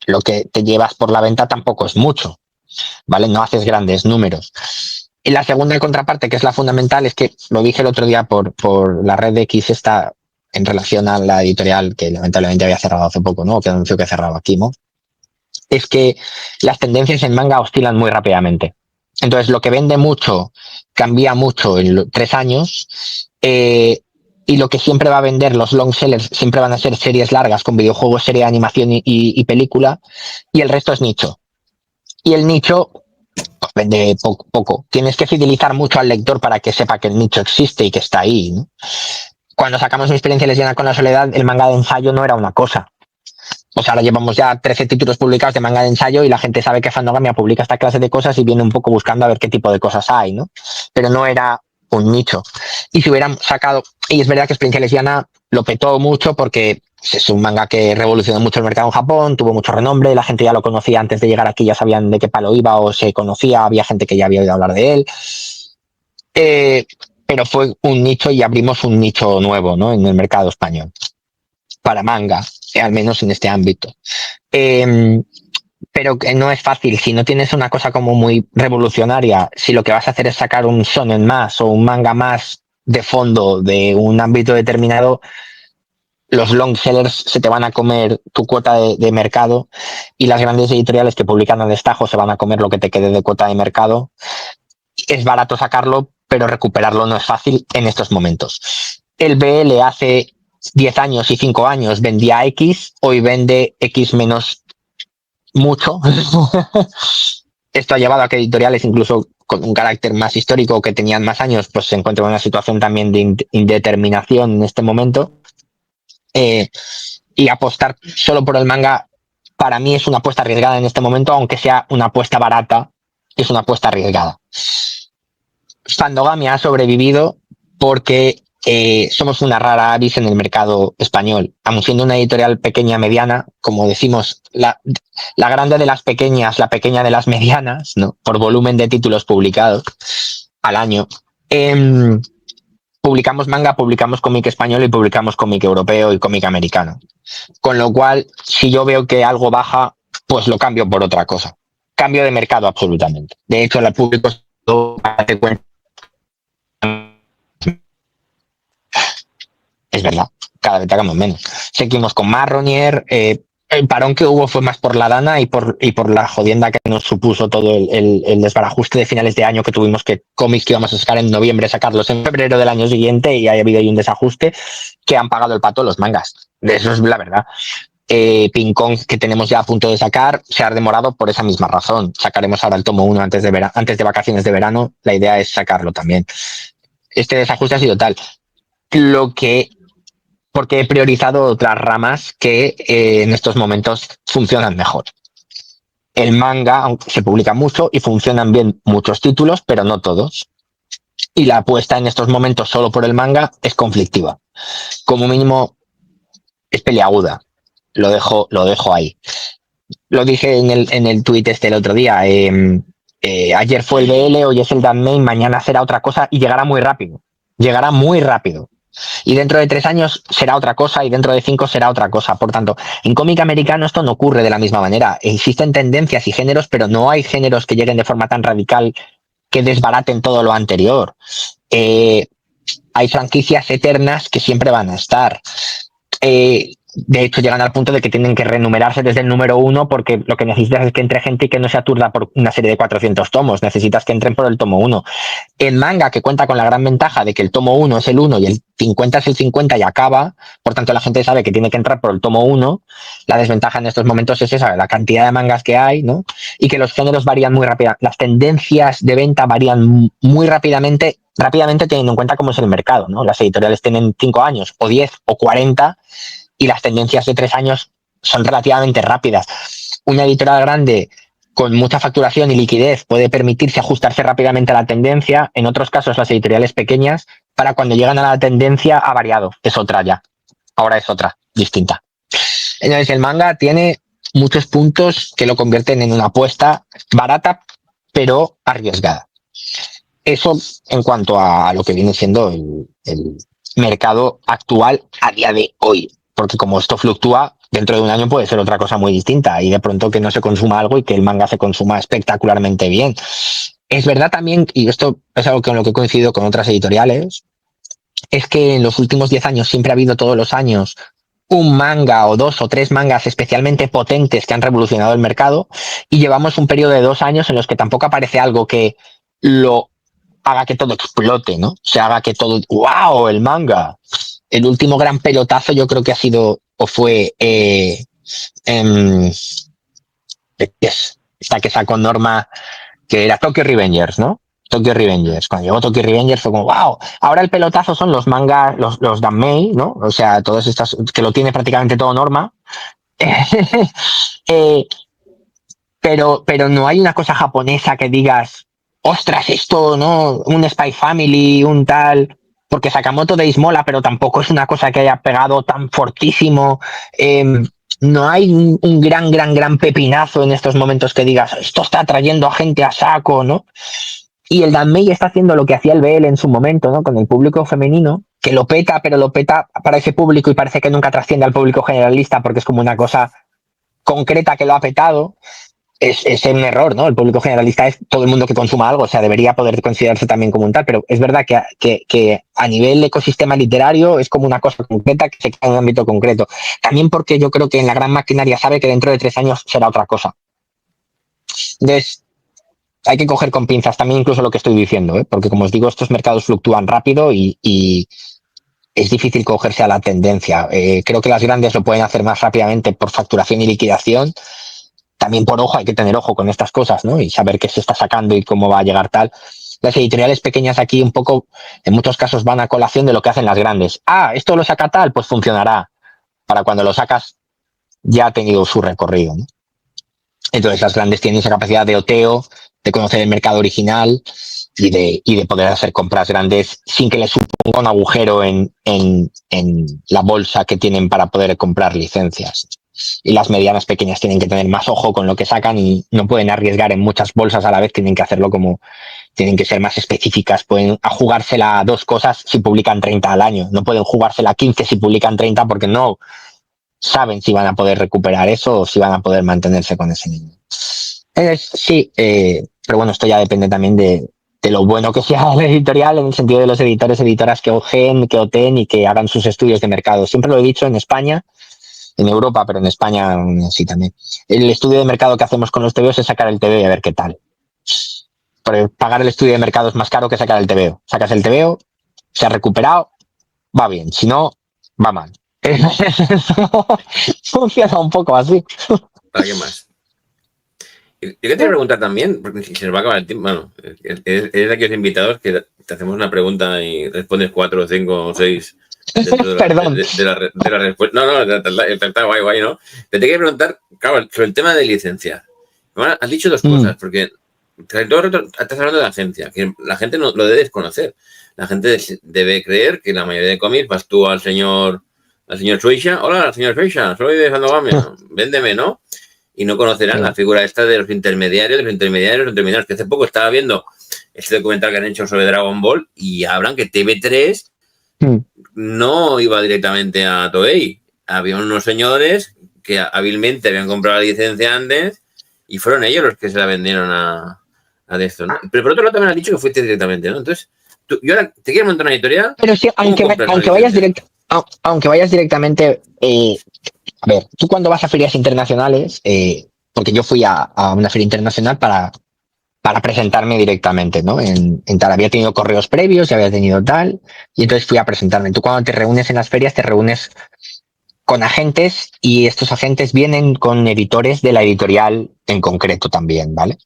lo que te llevas por la venta tampoco es mucho, ¿vale? No haces grandes números. Y la segunda contraparte, que es la fundamental, es que lo dije el otro día por la red de X esta en relación a la editorial que lamentablemente había cerrado hace poco, ¿no? Que anunció que cerraba Kimo, es que las tendencias en manga oscilan muy rápidamente. Entonces, lo que vende mucho cambia mucho en 3 años, y lo que siempre va a vender, los long sellers, siempre van a ser series largas con videojuegos, serie de animación y película, y el resto es nicho. Y el nicho pues, vende poco. Tienes que fidelizar mucho al lector para que sepa que el nicho existe y que está ahí, ¿no? Cuando sacamos Mi experiencia lesbiana con la soledad, el manga de ensayo no era una cosa. O sea, ahora llevamos ya 13 títulos publicados de manga de ensayo y la gente sabe que Fandogamia publica esta clase de cosas y viene un poco buscando a ver qué tipo de cosas hay, ¿no? Pero no era un nicho. Y si hubieran sacado, y es verdad que Experiencia Lesbiana lo petó mucho porque es un manga que revolucionó mucho el mercado en Japón, tuvo mucho renombre, la gente ya lo conocía antes de llegar aquí, ya sabían de qué palo iba o se conocía, había gente que ya había oído hablar de él. Pero fue un nicho y abrimos un nicho nuevo, ¿no? En el mercado español para manga, al menos en este ámbito. Pero que no es fácil. Si no tienes una cosa como muy revolucionaria, si lo que vas a hacer es sacar un shonen más o un manga más de fondo de un ámbito determinado, los long sellers se te van a comer tu cuota de mercado y las grandes editoriales que publican a destajo se van a comer lo que te quede de cuota de mercado. Es barato sacarlo, pero recuperarlo no es fácil en estos momentos. El BL hace 10 años y 5 años vendía X, hoy vende X menos mucho. Esto ha llevado a que editoriales incluso con un carácter más histórico que tenían más años pues se encuentran en una situación también de indeterminación en este momento, y apostar solo por el manga para mí es una apuesta arriesgada en este momento, aunque sea una apuesta barata, es una apuesta arriesgada. Fandogamia ha sobrevivido porque somos una rara avis en el mercado español. Aun siendo una editorial pequeña, mediana, como decimos, la grande de las pequeñas, la pequeña de las medianas, ¿no? Por volumen de títulos publicados al año. Publicamos manga, publicamos cómic español y publicamos cómic europeo y cómic americano. Con lo cual, si yo veo que algo baja, pues lo cambio por otra cosa. Cambio de mercado absolutamente. De hecho, el público hace cuenta. Es verdad, cada vez sacamos menos. Seguimos con Marronier. El parón que hubo fue más por la Dana y por la jodienda que nos supuso todo el desbarajuste de finales de año, que tuvimos que cómics que íbamos a sacar en noviembre, sacarlos en febrero del año siguiente, y ha habido ahí un desajuste que han pagado el pato los mangas. De eso es la verdad. Ping Kong, que tenemos ya a punto de sacar, se ha demorado por esa misma razón. Sacaremos ahora el tomo 1 antes de vacaciones de verano. La idea es sacarlo también. Este desajuste ha sido tal. Porque he priorizado otras ramas que en estos momentos funcionan mejor. El manga, aunque se publica mucho y funcionan bien muchos títulos, pero no todos. Y la apuesta en estos momentos solo por el manga es conflictiva. Como mínimo, es peliaguda. Lo dejo ahí. Lo dije en el tuit el otro día. Ayer fue el BL, hoy es el Danmain, mañana será otra cosa y llegará muy rápido. Llegará muy rápido. Y dentro de 3 años será otra cosa y dentro de 5 será otra cosa. Por tanto, en cómic americano esto no ocurre de la misma manera. Existen tendencias y géneros, pero no hay géneros que lleguen de forma tan radical que desbaraten todo lo anterior. Hay franquicias eternas que siempre van a estar. De hecho, llegan al punto de que tienen que renumerarse desde el número 1, porque lo que necesitas es que entre gente y que no se aturda por una serie de 400 tomos. Necesitas que entren por el tomo 1. En manga, que cuenta con la gran ventaja de que el tomo 1 es el 1 y el 50 es el 50 y acaba, por tanto la gente sabe que tiene que entrar por el tomo 1. La desventaja en estos momentos es esa, la cantidad de mangas que hay, ¿no? Y que los géneros varían muy rápidamente. Las tendencias de venta varían muy rápidamente teniendo en cuenta cómo es el mercado, ¿no? Las editoriales tienen 5 años o 10 o 40 y las tendencias de 3 años son relativamente rápidas. Una editorial grande con mucha facturación y liquidez puede permitirse ajustarse rápidamente a la tendencia. En otros casos, las editoriales pequeñas, para cuando llegan a la tendencia, ha variado. Es otra ya. Ahora es otra, distinta. Entonces, el manga tiene muchos puntos que lo convierten en una apuesta barata, pero arriesgada. Eso en cuanto a lo que viene siendo el mercado actual a día de hoy. Porque como esto fluctúa, dentro de un año puede ser otra cosa muy distinta y de pronto que no se consuma algo y que el manga se consuma espectacularmente bien. Es verdad también, y esto es algo con lo que he coincidido con otras editoriales, es que en los últimos 10 años siempre ha habido todos los años un manga o 2 o 3 mangas especialmente potentes que han revolucionado el mercado, y llevamos un periodo de 2 años en los que tampoco aparece algo que lo haga que todo explote, ¿no? Se haga que todo, ¡wow! El manga. El último gran pelotazo yo creo que ha sido o fue esta que sacó Norma, que era Tokyo Revengers, ¿no? Tokyo Revengers. Cuando llegó Tokyo Revengers fue como, wow, ahora el pelotazo son los mangas, los Danmei, ¿no? O sea, todas estas, que lo tiene prácticamente todo Norma. Pero no hay una cosa japonesa que digas, ostras, esto, ¿no? Un Spy Family, un tal, porque Sakamoto Days mola, pero tampoco es una cosa que haya pegado tan fortísimo. No hay un gran pepinazo en estos momentos que digas, esto está atrayendo a gente a saco, ¿no? Y el Danmei está haciendo lo que hacía el BL en su momento, ¿no? Con el público femenino, que lo peta, pero lo peta para ese público y parece que nunca trasciende al público generalista porque es como una cosa concreta que lo ha petado. Es un error, ¿no? El público generalista es todo el mundo que consuma algo, o sea, debería poder considerarse también como un tal, pero es verdad que a nivel ecosistema literario es como una cosa concreta que se queda en un ámbito concreto. También porque yo creo que en la gran maquinaria sabe que dentro de 3 años será otra cosa. Entonces, hay que coger con pinzas también incluso lo que estoy diciendo, ¿eh? Porque como os digo, estos mercados fluctúan rápido y es difícil cogerse a la tendencia. Creo que las grandes lo pueden hacer más rápidamente por facturación y liquidación. También por ojo, hay que tener ojo con estas cosas, ¿no? Y saber qué se está sacando y cómo va a llegar tal. Las editoriales pequeñas aquí un poco, en muchos casos, van a colación de lo que hacen las grandes. Ah, esto lo saca tal, pues funcionará. Para cuando lo sacas, ya ha tenido su recorrido, ¿no? Entonces las grandes tienen esa capacidad de oteo de conocer el mercado original y de poder hacer compras grandes sin que les suponga un agujero en la bolsa que tienen para poder comprar licencias. Y las medianas pequeñas tienen que tener más ojo con lo que sacan y no pueden arriesgar en muchas bolsas a la vez, tienen que hacerlo tienen que ser más específicas, pueden jugársela a 2 cosas si publican 30 al año, no pueden jugársela a 15 si publican 30 porque no saben si van a poder recuperar eso o si van a poder mantenerse con ese nivel. Sí, pero bueno, esto ya depende también de lo bueno que sea la editorial, en el sentido de los editores, editoras que ojeen, que oteen y que hagan sus estudios de mercado. Siempre lo he dicho en España, en Europa, pero en España sí también. El estudio de mercado que hacemos con los TVOs es sacar el TVO y a ver qué tal. Pero pagar el estudio de mercado es más caro que sacar el TVO. Sacas el TVO, se ha recuperado, va bien. Si no, va mal. Funciona un poco así. ¿Para qué más? Yo quería preguntar también, porque si se nos va a acabar el tiempo, bueno, eres de aquellos invitados que te hacemos una pregunta y respondes 4, 5 o 6 dentro Perdón. de la respuesta. No, está guay, ¿no? Te quería preguntar, claro, sobre el tema de licencias. Bueno, has dicho 2 cosas, porque todo el rato estás hablando de la agencia, que la gente no lo debe desconocer. La gente debe creer que la mayoría de cómics vas tú al señor Suisha, hola, señor Suisha, soy de Sandogamia, véndeme, ¿no? Y no conocerán la figura esta de los intermediarios, que hace poco estaba viendo este documental que han hecho sobre Dragon Ball y hablan que TV3 no iba directamente a Toei. Había unos señores que hábilmente habían comprado la licencia antes y fueron ellos los que se la vendieron a esto, ¿no? Pero por otro lado también has dicho que fuiste directamente, ¿no? Entonces, yo ahora te quiero montar una editorial. Pero sí, aunque vayas directamente, a ver, tú cuando vas a ferias internacionales, porque yo fui a una feria internacional para presentarme directamente, ¿no? En tal, había tenido correos previos, ya había tenido tal, y entonces fui a presentarme. Tú cuando te reúnes en las ferias, te reúnes con agentes y estos agentes vienen con editores de la editorial en concreto también, ¿vale?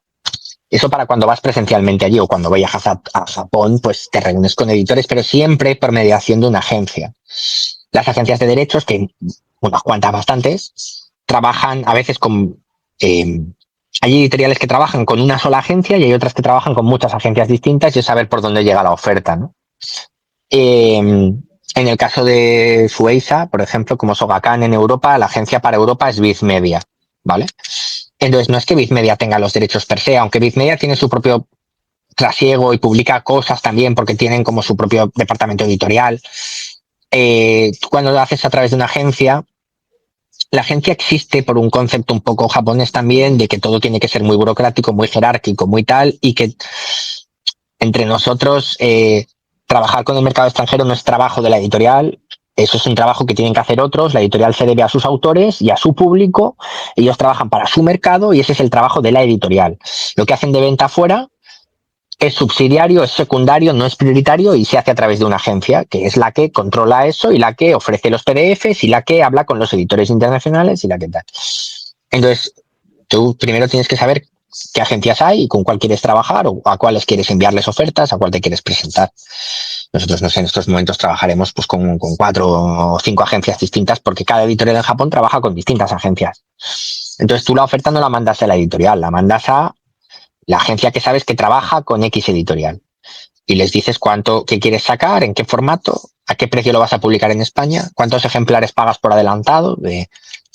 Eso para cuando vas presencialmente allí o cuando viajas a Japón, pues te reúnes con editores, pero siempre por mediación de una agencia. Las agencias de derechos, que unas cuantas bastantes, trabajan a veces con... hay editoriales que trabajan con una sola agencia y hay otras que trabajan con muchas agencias distintas y es saber por dónde llega la oferta, ¿no? En el caso de Shueisha, por ejemplo, como Shogakukan en Europa, la agencia para Europa es Viz Media, ¿vale? Entonces, no es que Viz Media tenga los derechos per se, aunque Viz Media tiene su propio trasiego y publica cosas también porque tienen como su propio departamento editorial. Tú cuando lo haces a través de una agencia, la agencia existe por un concepto un poco japonés también, de que todo tiene que ser muy burocrático, muy jerárquico, muy tal, y que entre nosotros trabajar con el mercado extranjero no es trabajo de la editorial, eso es un trabajo que tienen que hacer otros, la editorial se debe a sus autores y a su público, ellos trabajan para su mercado y ese es el trabajo de la editorial. Lo que hacen de venta afuera es subsidiario, es secundario, no es prioritario y se hace a través de una agencia que es la que controla eso y la que ofrece los PDFs y la que habla con los editores internacionales y la que tal. Entonces, tú primero tienes que saber qué agencias hay y con cuál quieres trabajar o a cuáles quieres enviarles ofertas, a cuál te quieres presentar. Nosotros, no sé, en estos momentos trabajaremos pues con 4 o 5 agencias distintas porque cada editorial en Japón trabaja con distintas agencias. Entonces tú la oferta no la mandas a la editorial, la mandas a la agencia que sabes que trabaja con X editorial y les dices qué quieres sacar, en qué formato, a qué precio lo vas a publicar en España, cuántos ejemplares pagas por adelantado.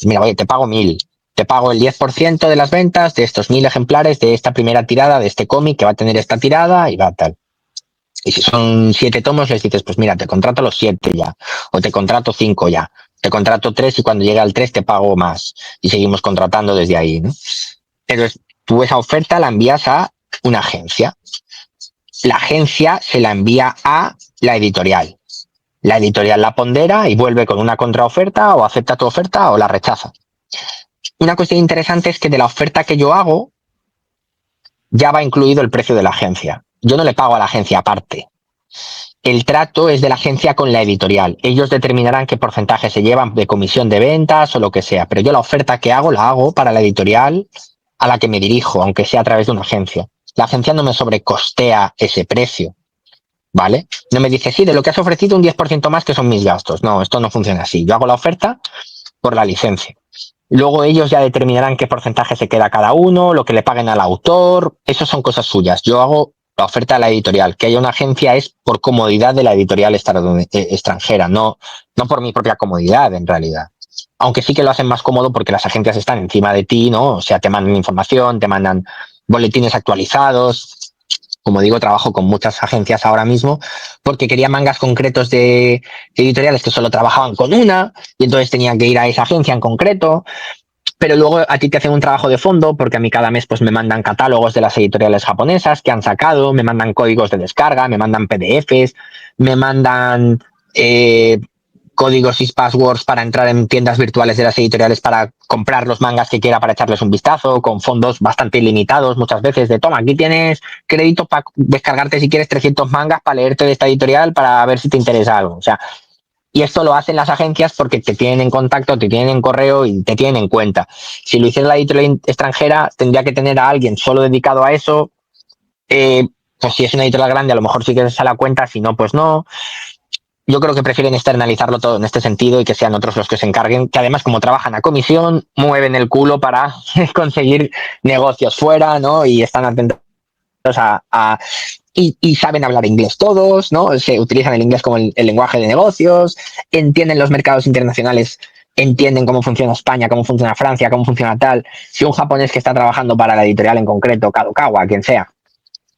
Mira, oye, te pago 1000. Te pago el 10% de las ventas de estos 1000 ejemplares de esta primera tirada de este cómic que va a tener esta tirada y va tal. Y si son 7 tomos, les dices, pues mira, te contrato los 7 ya, o te contrato 5 ya, te contrato 3 y cuando llegue al 3 te pago más. Y seguimos contratando desde ahí, ¿no? Entonces, tú esa oferta la envías a una agencia. La agencia se la envía a la editorial. La editorial la pondera y vuelve con una contraoferta o acepta tu oferta o la rechaza. Una cuestión interesante es que de la oferta que yo hago ya va incluido el precio de la agencia. Yo no le pago a la agencia aparte. El trato es de la agencia con la editorial. Ellos determinarán qué porcentaje se llevan de comisión de ventas o lo que sea, pero yo la oferta que hago la hago para la editorial a la que me dirijo, aunque sea a través de una agencia. La agencia no me sobrecostea ese precio, ¿vale? No me dice, sí, de lo que has ofrecido un 10% más que son mis gastos. No, esto no funciona así. Yo hago la oferta por la licencia. Luego ellos ya determinarán qué porcentaje se queda cada uno, lo que le paguen al autor, eso son cosas suyas. Yo hago la oferta a la editorial. Que haya una agencia es por comodidad de la editorial extranjera, no por mi propia comodidad en realidad. Aunque sí que lo hacen más cómodo porque las agencias están encima de ti, ¿no? O sea, te mandan información, te mandan boletines actualizados. Como digo, trabajo con muchas agencias ahora mismo porque quería mangas concretos de editoriales que solo trabajaban con una y entonces tenían que ir a esa agencia en concreto. Pero luego a ti te hacen un trabajo de fondo porque a mí cada mes pues me mandan catálogos de las editoriales japonesas que han sacado, me mandan códigos de descarga, me mandan PDFs, me mandan códigos y passwords para entrar en tiendas virtuales de las editoriales para comprar los mangas que quiera para echarles un vistazo, con fondos bastante ilimitados muchas veces de toma, aquí tienes crédito para descargarte si quieres 300 mangas para leerte de esta editorial para ver si te interesa algo. O sea, y esto lo hacen las agencias porque te tienen en contacto, te tienen en correo y te tienen en cuenta. Si lo hiciera la editorial extranjera, tendría que tener a alguien solo dedicado a eso. Pues si es una editorial grande, a lo mejor sí que se la cuenta, si no, pues no. Yo creo que prefieren externalizarlo todo en este sentido y que sean otros los que se encarguen, que además como trabajan a comisión, mueven el culo para conseguir negocios fuera, ¿no? Y están atentos y saben hablar inglés todos, ¿no? Se utilizan el inglés como el lenguaje de negocios, entienden los mercados internacionales, entienden cómo funciona España, cómo funciona Francia, cómo funciona tal. Si un japonés que está trabajando para la editorial en concreto, Kadokawa, quien sea,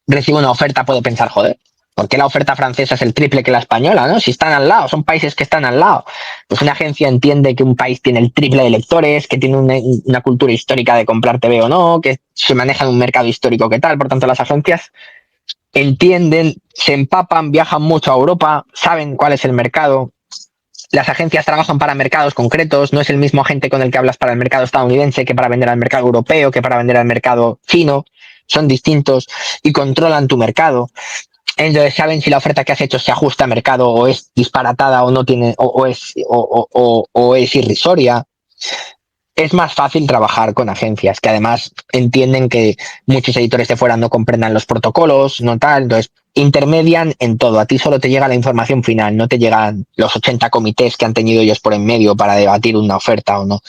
recibe una oferta, puede pensar, joder, ¿por qué la oferta francesa es el triple que la española, no? Si están al lado, son países que están al lado. Pues una agencia entiende que un país tiene el triple de lectores, que tiene una cultura histórica de comprar TV o no, que se maneja en un mercado histórico que tal. Por tanto, las agencias entienden, se empapan, viajan mucho a Europa, saben cuál es el mercado. Las agencias trabajan para mercados concretos, no es el mismo agente con el que hablas para el mercado estadounidense que para vender al mercado europeo, que para vender al mercado chino, son distintos y controlan tu mercado. Entonces saben si la oferta que has hecho se ajusta a mercado o es disparatada o no tiene o es irrisoria. Es más fácil trabajar con agencias que además entienden que muchos editores de fuera no comprendan los protocolos, no tal, entonces intermedian en todo. A ti solo te llega la información final, no te llegan los 80 comités que han tenido ellos por en medio para debatir una oferta o no.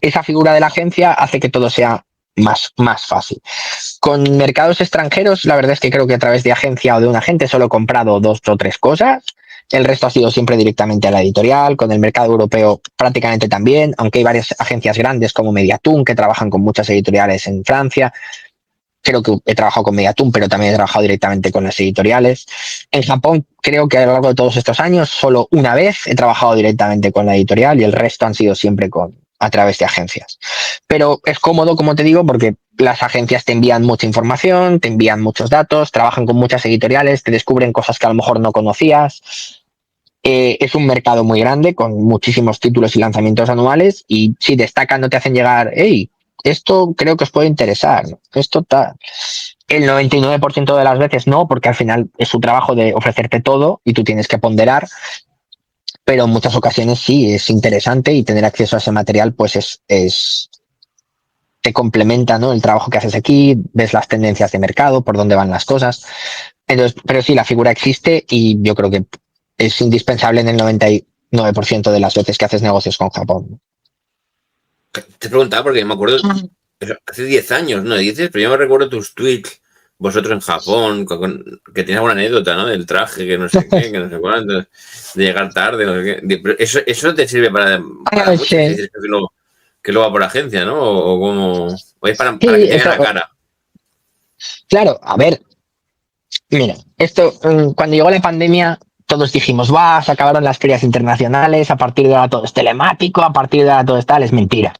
Esa figura de la agencia hace que todo sea más fácil. Con mercados extranjeros, la verdad es que creo que a través de agencia o de un agente solo he comprado 2 o 3 cosas. El resto ha sido siempre directamente a la editorial, con el mercado europeo prácticamente también, aunque hay varias agencias grandes como Mediatoon que trabajan con muchas editoriales en Francia. Creo que he trabajado con Mediatoon, pero también he trabajado directamente con las editoriales. En Japón, creo que a lo largo de todos estos años, solo una vez he trabajado directamente con la editorial y el resto han sido siempre a través de agencias. Pero es cómodo, como te digo, porque las agencias te envían mucha información, te envían muchos datos, trabajan con muchas editoriales, te descubren cosas que a lo mejor no conocías. Es un mercado muy grande con muchísimos títulos y lanzamientos anuales y si destacan no te hacen llegar, hey, esto creo que os puede interesar, ¿no? Esto tal. El 99% de las veces no, porque al final es su trabajo de ofrecerte todo y tú tienes que ponderar, pero en muchas ocasiones sí, es interesante y tener acceso a ese material pues te complementa, ¿no? El trabajo que haces aquí, ves las tendencias de mercado, por dónde van las cosas. Entonces, pero sí, la figura existe y yo creo que es indispensable en el 99% de las veces que haces negocios con Japón. Te preguntaba porque me acuerdo, hace 10 años, ¿no? Dices, pero yo me recuerdo tus tweets, vosotros en Japón, que tienes alguna anécdota, ¿no? Del traje, que no sé qué, que no sé cuánto, de llegar tarde, no sé qué. Pero eso te sirve para mucho, Sí. si dices que lo va por agencia, ¿no? O como, o es para Sí, que tengan eso, la cara. claro, a ver, mira, esto, cuando llegó la pandemia, todos dijimos, va, se acabaron las ferias internacionales, a partir de ahora todo es telemático, a partir de ahora todo es tal, es mentira.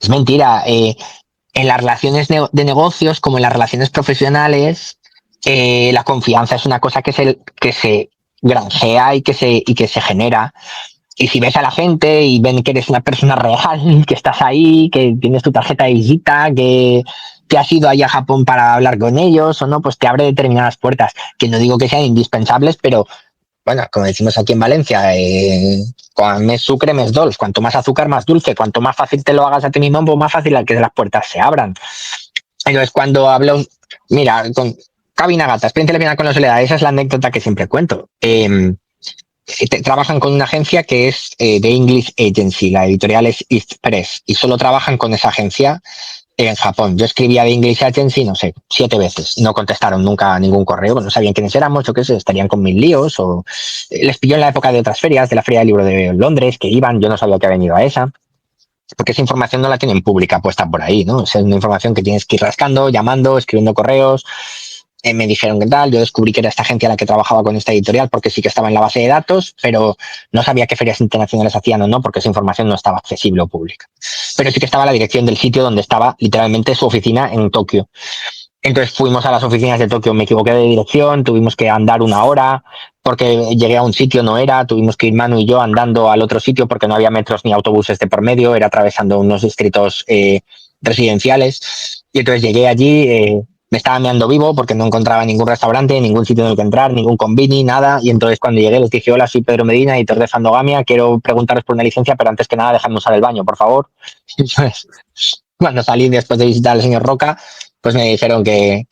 Es mentira. En las relaciones de negocios, como en las relaciones profesionales, la confianza es una cosa que se granjea y que se genera. Y si ves a la gente y ven que eres una persona real, que estás ahí, que tienes tu tarjeta de visita, que has ido ahí a Japón para hablar con ellos o no, pues te abre determinadas puertas, que no digo que sean indispensables, pero bueno, como decimos aquí en Valencia, mes sucre, mes dolç. Cuanto más azúcar, más dulce. Cuanto más fácil te lo hagas a ti mismo, pues más fácil que las puertas se abran. Entonces, cuando hablo, mira, con Cabina Gata, experiencia de con la soledad, esa es la anécdota que siempre cuento. trabajan con una agencia que es de English Agency, la editorial es East Press, y solo trabajan con esa agencia en Japón. Yo escribía de English Agency, no sé, 7 veces. No contestaron nunca ningún correo, no sabían quiénes éramos, yo qué sé, estarían con mil líos, o les pilló en la época de otras ferias, de la Feria del Libro de Londres, que iban, yo no sabía que habían ido a esa, porque esa información no la tienen pública puesta por ahí, ¿no? Esa es una información que tienes que ir rascando, llamando, escribiendo correos. Me dijeron que tal, yo descubrí que era esta agencia la que trabajaba con esta editorial porque sí que estaba en la base de datos, pero no sabía qué ferias internacionales hacían o no, porque esa información no estaba accesible o pública. Pero sí que estaba la dirección del sitio donde estaba literalmente su oficina en Tokio. Entonces fuimos a las oficinas de Tokio, me equivoqué de dirección, tuvimos que andar 1 hora porque llegué a un sitio, no era, tuvimos que ir Manu y yo andando al otro sitio porque no había metros ni autobuses de por medio, era atravesando unos distritos residenciales. Y entonces llegué allí, me estaba meando vivo porque no encontraba ningún restaurante, ningún sitio en el que entrar, ningún convini, nada. Y entonces cuando llegué les dije, hola, soy Pedro Medina, editor de Fandogamia, quiero preguntaros por una licencia, pero antes que nada dejadme usar el baño, por favor. Entonces, cuando salí después de visitar al señor Roca, pues me dijeron que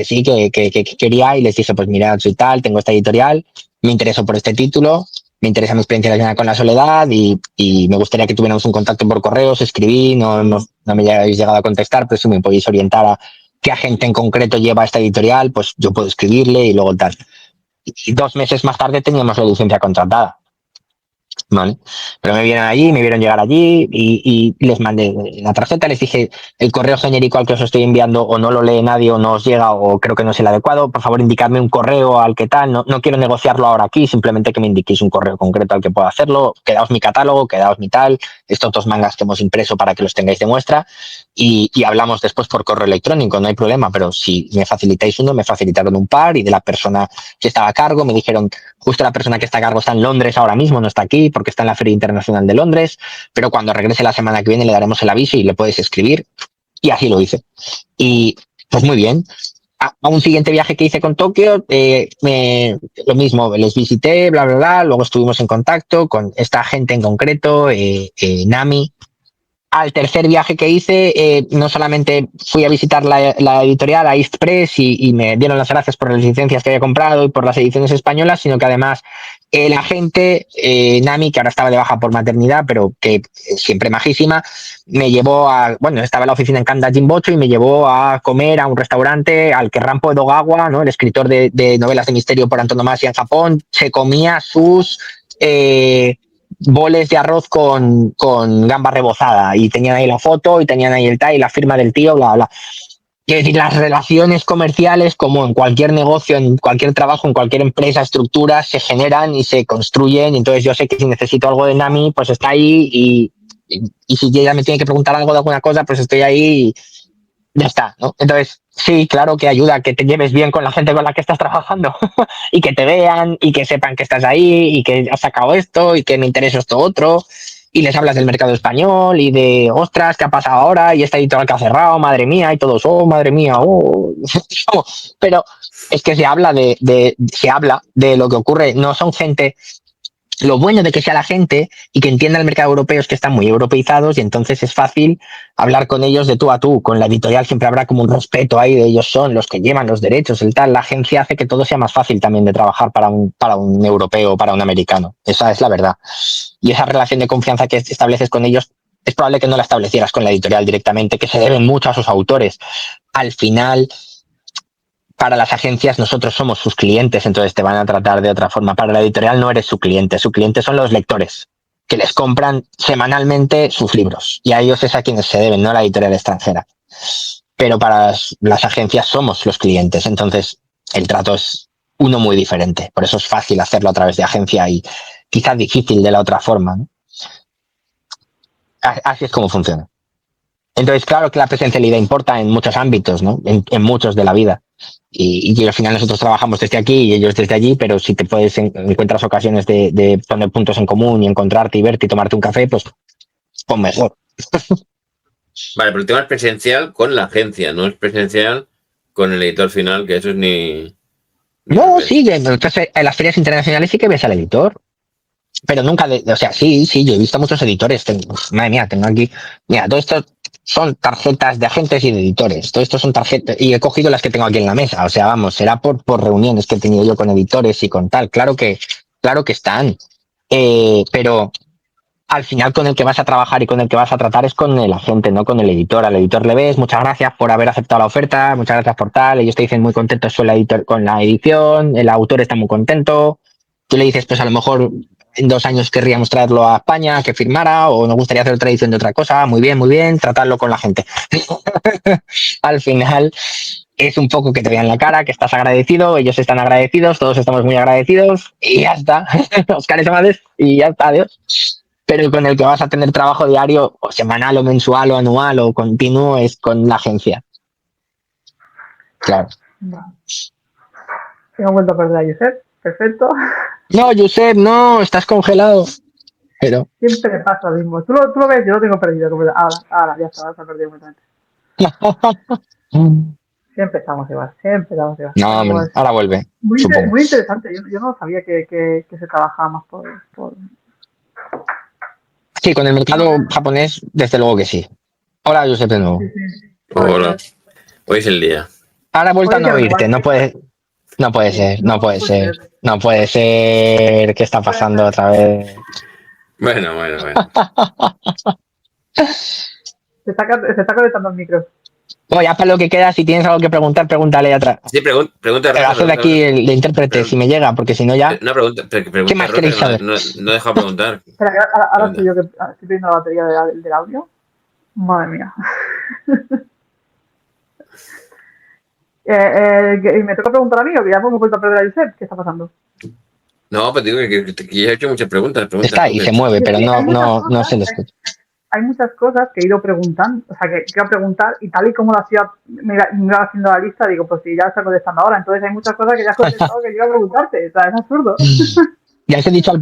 sí, que quería, y les dije, pues mira, soy tal, tengo esta editorial, me intereso por este título, me interesa mi experiencia relacionada con la soledad y me gustaría que tuviéramos un contacto por correos, escribí, no me habéis llegado a contestar, pero si me podéis orientar a qué agente en concreto lleva esta editorial, pues yo puedo escribirle y luego tal. Y 2 meses más tarde teníamos la licencia contratada. Vale. Pero me vieron llegar allí y les mandé la tarjeta, les dije el correo genérico al que os estoy enviando o no lo lee nadie o no os llega o creo que no es el adecuado, por favor indicadme un correo al que tal, no quiero negociarlo ahora aquí, simplemente que me indiquéis un correo concreto al que pueda hacerlo, quedaos mi catálogo, quedaos mi tal, estos 2 mangas que hemos impreso para que los tengáis de muestra y hablamos después por correo electrónico, no hay problema, pero si me facilitáis uno, me facilitaron un par y de la persona que estaba a cargo me dijeron justo la persona que está a cargo está en Londres ahora mismo, no está aquí porque está en la Feria Internacional de Londres, pero cuando regrese la semana que viene le daremos el aviso y le puedes escribir. Y así lo hice. Y pues muy bien. A un siguiente viaje que hice con Tokio, lo mismo, les visité, bla, bla, bla, luego estuvimos en contacto con esta gente en concreto, Nami. Al tercer viaje que hice, no solamente fui a visitar la editorial, a East Press, y me dieron las gracias por las licencias que había comprado y por las ediciones españolas, sino que además el agente, Nami, que ahora estaba de baja por maternidad, pero que siempre majísima, me llevó estaba en la oficina en Kanda Jimbocho y me llevó a comer a un restaurante al que Rampo Edogawa, ¿no? El escritor de novelas de misterio por antonomasia en Japón, se comía sus boles de arroz con gamba rebozada y tenían ahí la foto y tenían ahí el tal y la firma del tío, bla, bla. Quiero decir, las relaciones comerciales, como en cualquier negocio, en cualquier trabajo, en cualquier empresa, estructura, se generan y se construyen. Entonces yo sé que si necesito algo de Nami, pues está ahí y si ella me tiene que preguntar algo de alguna cosa, pues estoy ahí y ya está, ¿no? Entonces, sí, claro que ayuda a que te lleves bien con la gente con la que estás trabajando y que te vean y que sepan que estás ahí y que has sacado esto y que me interesa esto otro y les hablas del mercado español y de, ostras, ¿qué ha pasado ahora? Y esta editorial que ha cerrado, madre mía, y todos, oh, madre mía, oh. Pero es que se habla se habla de lo que ocurre, no son gente. Lo bueno de que sea la gente y que entienda el mercado europeo es que están muy europeizados y entonces es fácil hablar con ellos de tú a tú. Con la editorial siempre habrá como un respeto ahí de ellos son los que llevan los derechos, el tal. La agencia hace que todo sea más fácil también de trabajar para un europeo o para un americano. Esa es la verdad. Y esa relación de confianza que estableces con ellos es probable que no la establecieras con la editorial directamente, que se deben mucho a sus autores. Al final, para las agencias nosotros somos sus clientes, entonces te van a tratar de otra forma. Para la editorial no eres su cliente son los lectores, que les compran semanalmente sus libros y a ellos es a quienes se deben, no a la editorial extranjera. Pero para las agencias somos los clientes, entonces el trato es uno muy diferente. Por eso es fácil hacerlo a través de agencia y quizás difícil de la otra forma, ¿no? Así es como funciona. Entonces, claro que la presencialidad importa en muchos ámbitos, ¿no? En muchos de la vida. Y al final nosotros trabajamos desde aquí y ellos desde allí, pero si te encuentras ocasiones de poner puntos en común y encontrarte y verte y tomarte un café, pues mejor. Vale, pero el tema es presencial con la agencia, no es presencial con el editor final, que eso es ni no, sí, entonces en las ferias internacionales sí que ves al editor. Pero nunca, o sea, sí, yo he visto muchos editores. Madre mía, tengo aquí. Mira, todo esto son tarjetas de agentes y de editores. Todo esto son tarjetas. Y he cogido las que tengo aquí en la mesa. O sea, vamos, será por reuniones que he tenido yo con editores y con tal. Claro que claro que están. Pero al final con el que vas a trabajar y con el que vas a tratar es con el agente, no con el editor. Al editor le ves, muchas gracias por haber aceptado la oferta, muchas gracias por tal, ellos te dicen muy contentos con la, con la edición, el autor está muy contento, tú le dices, pues a lo mejor en 2 años querríamos traerlo a España, que firmara, o nos gustaría hacer otra edición de otra cosa, muy bien, tratarlo con la gente. Al final es un poco que te vean la cara, que estás agradecido, ellos están agradecidos, todos estamos muy agradecidos y ya está. Oscar Amades y ya está, adiós. Pero con el que vas a tener trabajo diario, o semanal, o mensual, o anual, o continuo, es con la agencia. Claro. Vale. Tengo vuelto a perder a Josep. Perfecto. No, Josep, no, estás congelado. Pero. Siempre pasa lo mismo. Tú lo ves, yo lo tengo perdido. Ahora, ya está, se ha perdido completamente. Siempre estamos igual. No, hombre, ahora vuelve. Muy interesante. Yo no sabía que se trabajaba más por... Sí, con el mercado japonés, desde luego que sí. Hola, Josep, de nuevo. Sí. Hola. Hoy es el día. Ahora he vuelto a no oírte, no puede ser. ¿Qué está pasando otra vez? Bueno. Se está conectando el micro. Bueno, ya para lo que queda, si tienes algo que preguntar, pregúntale atrás. Sí, pregunta. Hacer de aquí el intérprete, si me llega, porque si no ya... Una pregunta. ¿Qué más queréis saber? No he dejado preguntar. Espera, ahora estoy yo que estoy viendo la batería del audio. Madre mía. ¿Me toca preguntar a mí o que ya hemos vuelto a perder a Josep? ¿Qué está pasando? No, pues digo que ya he hecho muchas preguntas. Está y se mueve, pero no se le escucha. Hay muchas cosas que he ido preguntando, o sea, que quiero preguntar y tal y como las me iba haciendo la lista, digo, pues si ya está contestando ahora. Entonces hay muchas cosas que ya has contestado que quiero preguntarte. O sea, es absurdo. Ya os he dicho al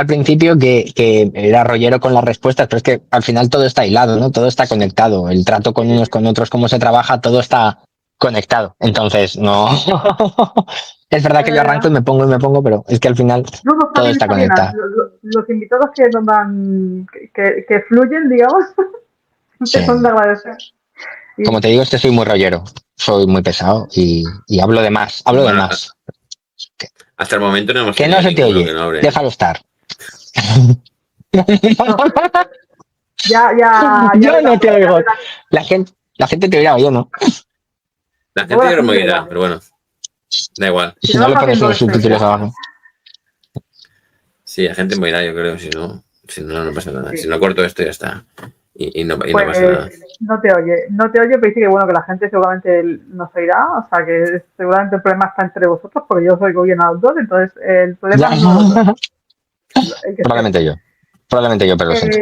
principio que era rollero con las respuestas, pero es que al final todo está hilado, ¿no? Todo está conectado. El trato con unos, con otros, cómo se trabaja, todo está conectado. Entonces, no. Es verdad que yo arranco y me pongo, pero es que al final todo está conectado. Los invitados que nos dan, que fluyen, digamos, sí. Son de agradecer. Como te digo, es que soy muy rollero, soy muy pesado y hablo de más, de más. Hasta el momento no hemos que no se te oye, déjalo estar. Ya, yo no te oigo. La gente te oirá, yo no. La gente no me oirá, pero bueno. Da igual. Si no le pones unos subtítulos abajo. Sí, la gente me oirá, yo creo. Si no pasa nada. Sí. Si no corto esto, ya está. Y no pasa nada. No te oye, pero dice que bueno, que la gente seguramente nos oirá. O sea, que seguramente el problema está entre vosotros, porque yo soy gobierno dos, entonces el problema no Probablemente yo, pero lo siento.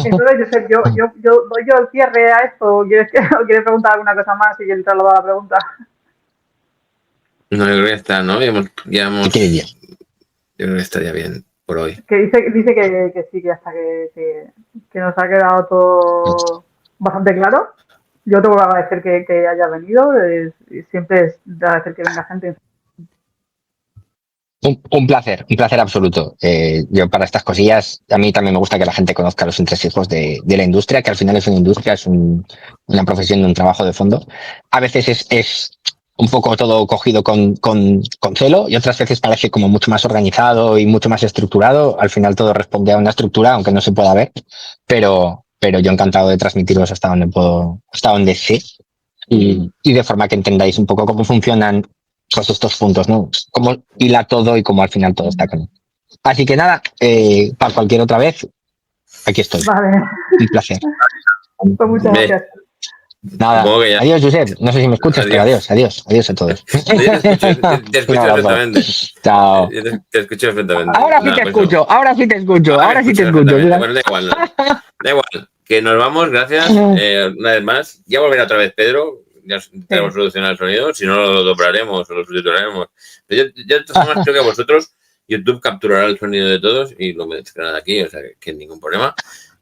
Entonces, yo doy yo el cierre a esto. ¿O quieres preguntar alguna cosa más y quieres trasladar la pregunta? No, yo creo que está, ¿no? Ya hemos... ¿Qué diría? Yo creo que estaría bien por hoy. Que dice que sí, que hasta que nos ha quedado todo bastante claro. Yo te vuelvo a agradecer que hayas venido. Siempre es de agradecer que venga gente. Un placer absoluto. Yo para estas cosillas, a mí también me gusta que la gente conozca los entresijos de la industria, que al final es una industria, es una profesión, un trabajo de fondo. A veces es un poco todo cogido con celo y otras veces parece como mucho más organizado y mucho más estructurado. Al final todo responde a una estructura, aunque no se pueda ver, pero yo encantado de transmitiros hasta donde puedo, hasta donde sé y de forma que entendáis un poco cómo funcionan todos estos puntos, ¿no? Cómo hila todo y cómo al final todo está conectado. Así que nada, para cualquier otra vez, aquí estoy. Vale. Un placer. Pues muchas gracias. Nada, adiós, Josep. No sé si me escuchas, pero adiós a todos. Te escucho perfectamente. Chao. Te escucho perfectamente. Ahora sí te escucho. Bueno, da igual. Que nos vamos, gracias. Una vez más. Ya volverá otra vez Pedro. Ya tenemos solucionado el sonido. Si no, lo doblaremos o lo subtitularemos. Pero yo de todas formas creo que a vosotros YouTube capturará el sonido de todos y lo mezclará de aquí. O sea, que ningún problema.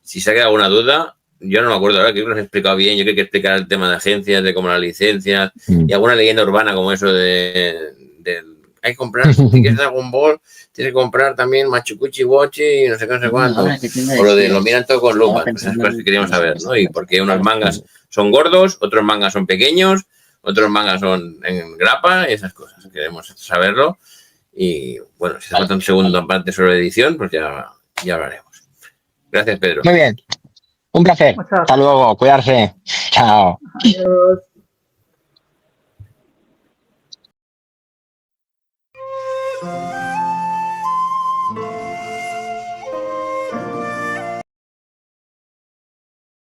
Si se ha quedado alguna duda... Yo no me acuerdo ahora, creo que nos he explicado bien. Yo creo que explicar el tema de agencias, de cómo las licencias y alguna leyenda urbana como eso de hay que comprar, si quieres Dragon Ball, tienes que comprar también Machu Picchu Watch y no sé qué, no sé cuánto. O lo de lo miran todo con lupa, esas cosas que queríamos saber, ¿no? Y porque unos mangas son gordos, otros mangas son pequeños, otros mangas son en grapa y esas cosas. Queremos saberlo. Y bueno, si hace falta un segundo parte sobre edición, pues ya hablaremos. Gracias, Pedro. Muy bien. Un placer. Muchas Hasta luego. Cuidarse. Chao. Adiós.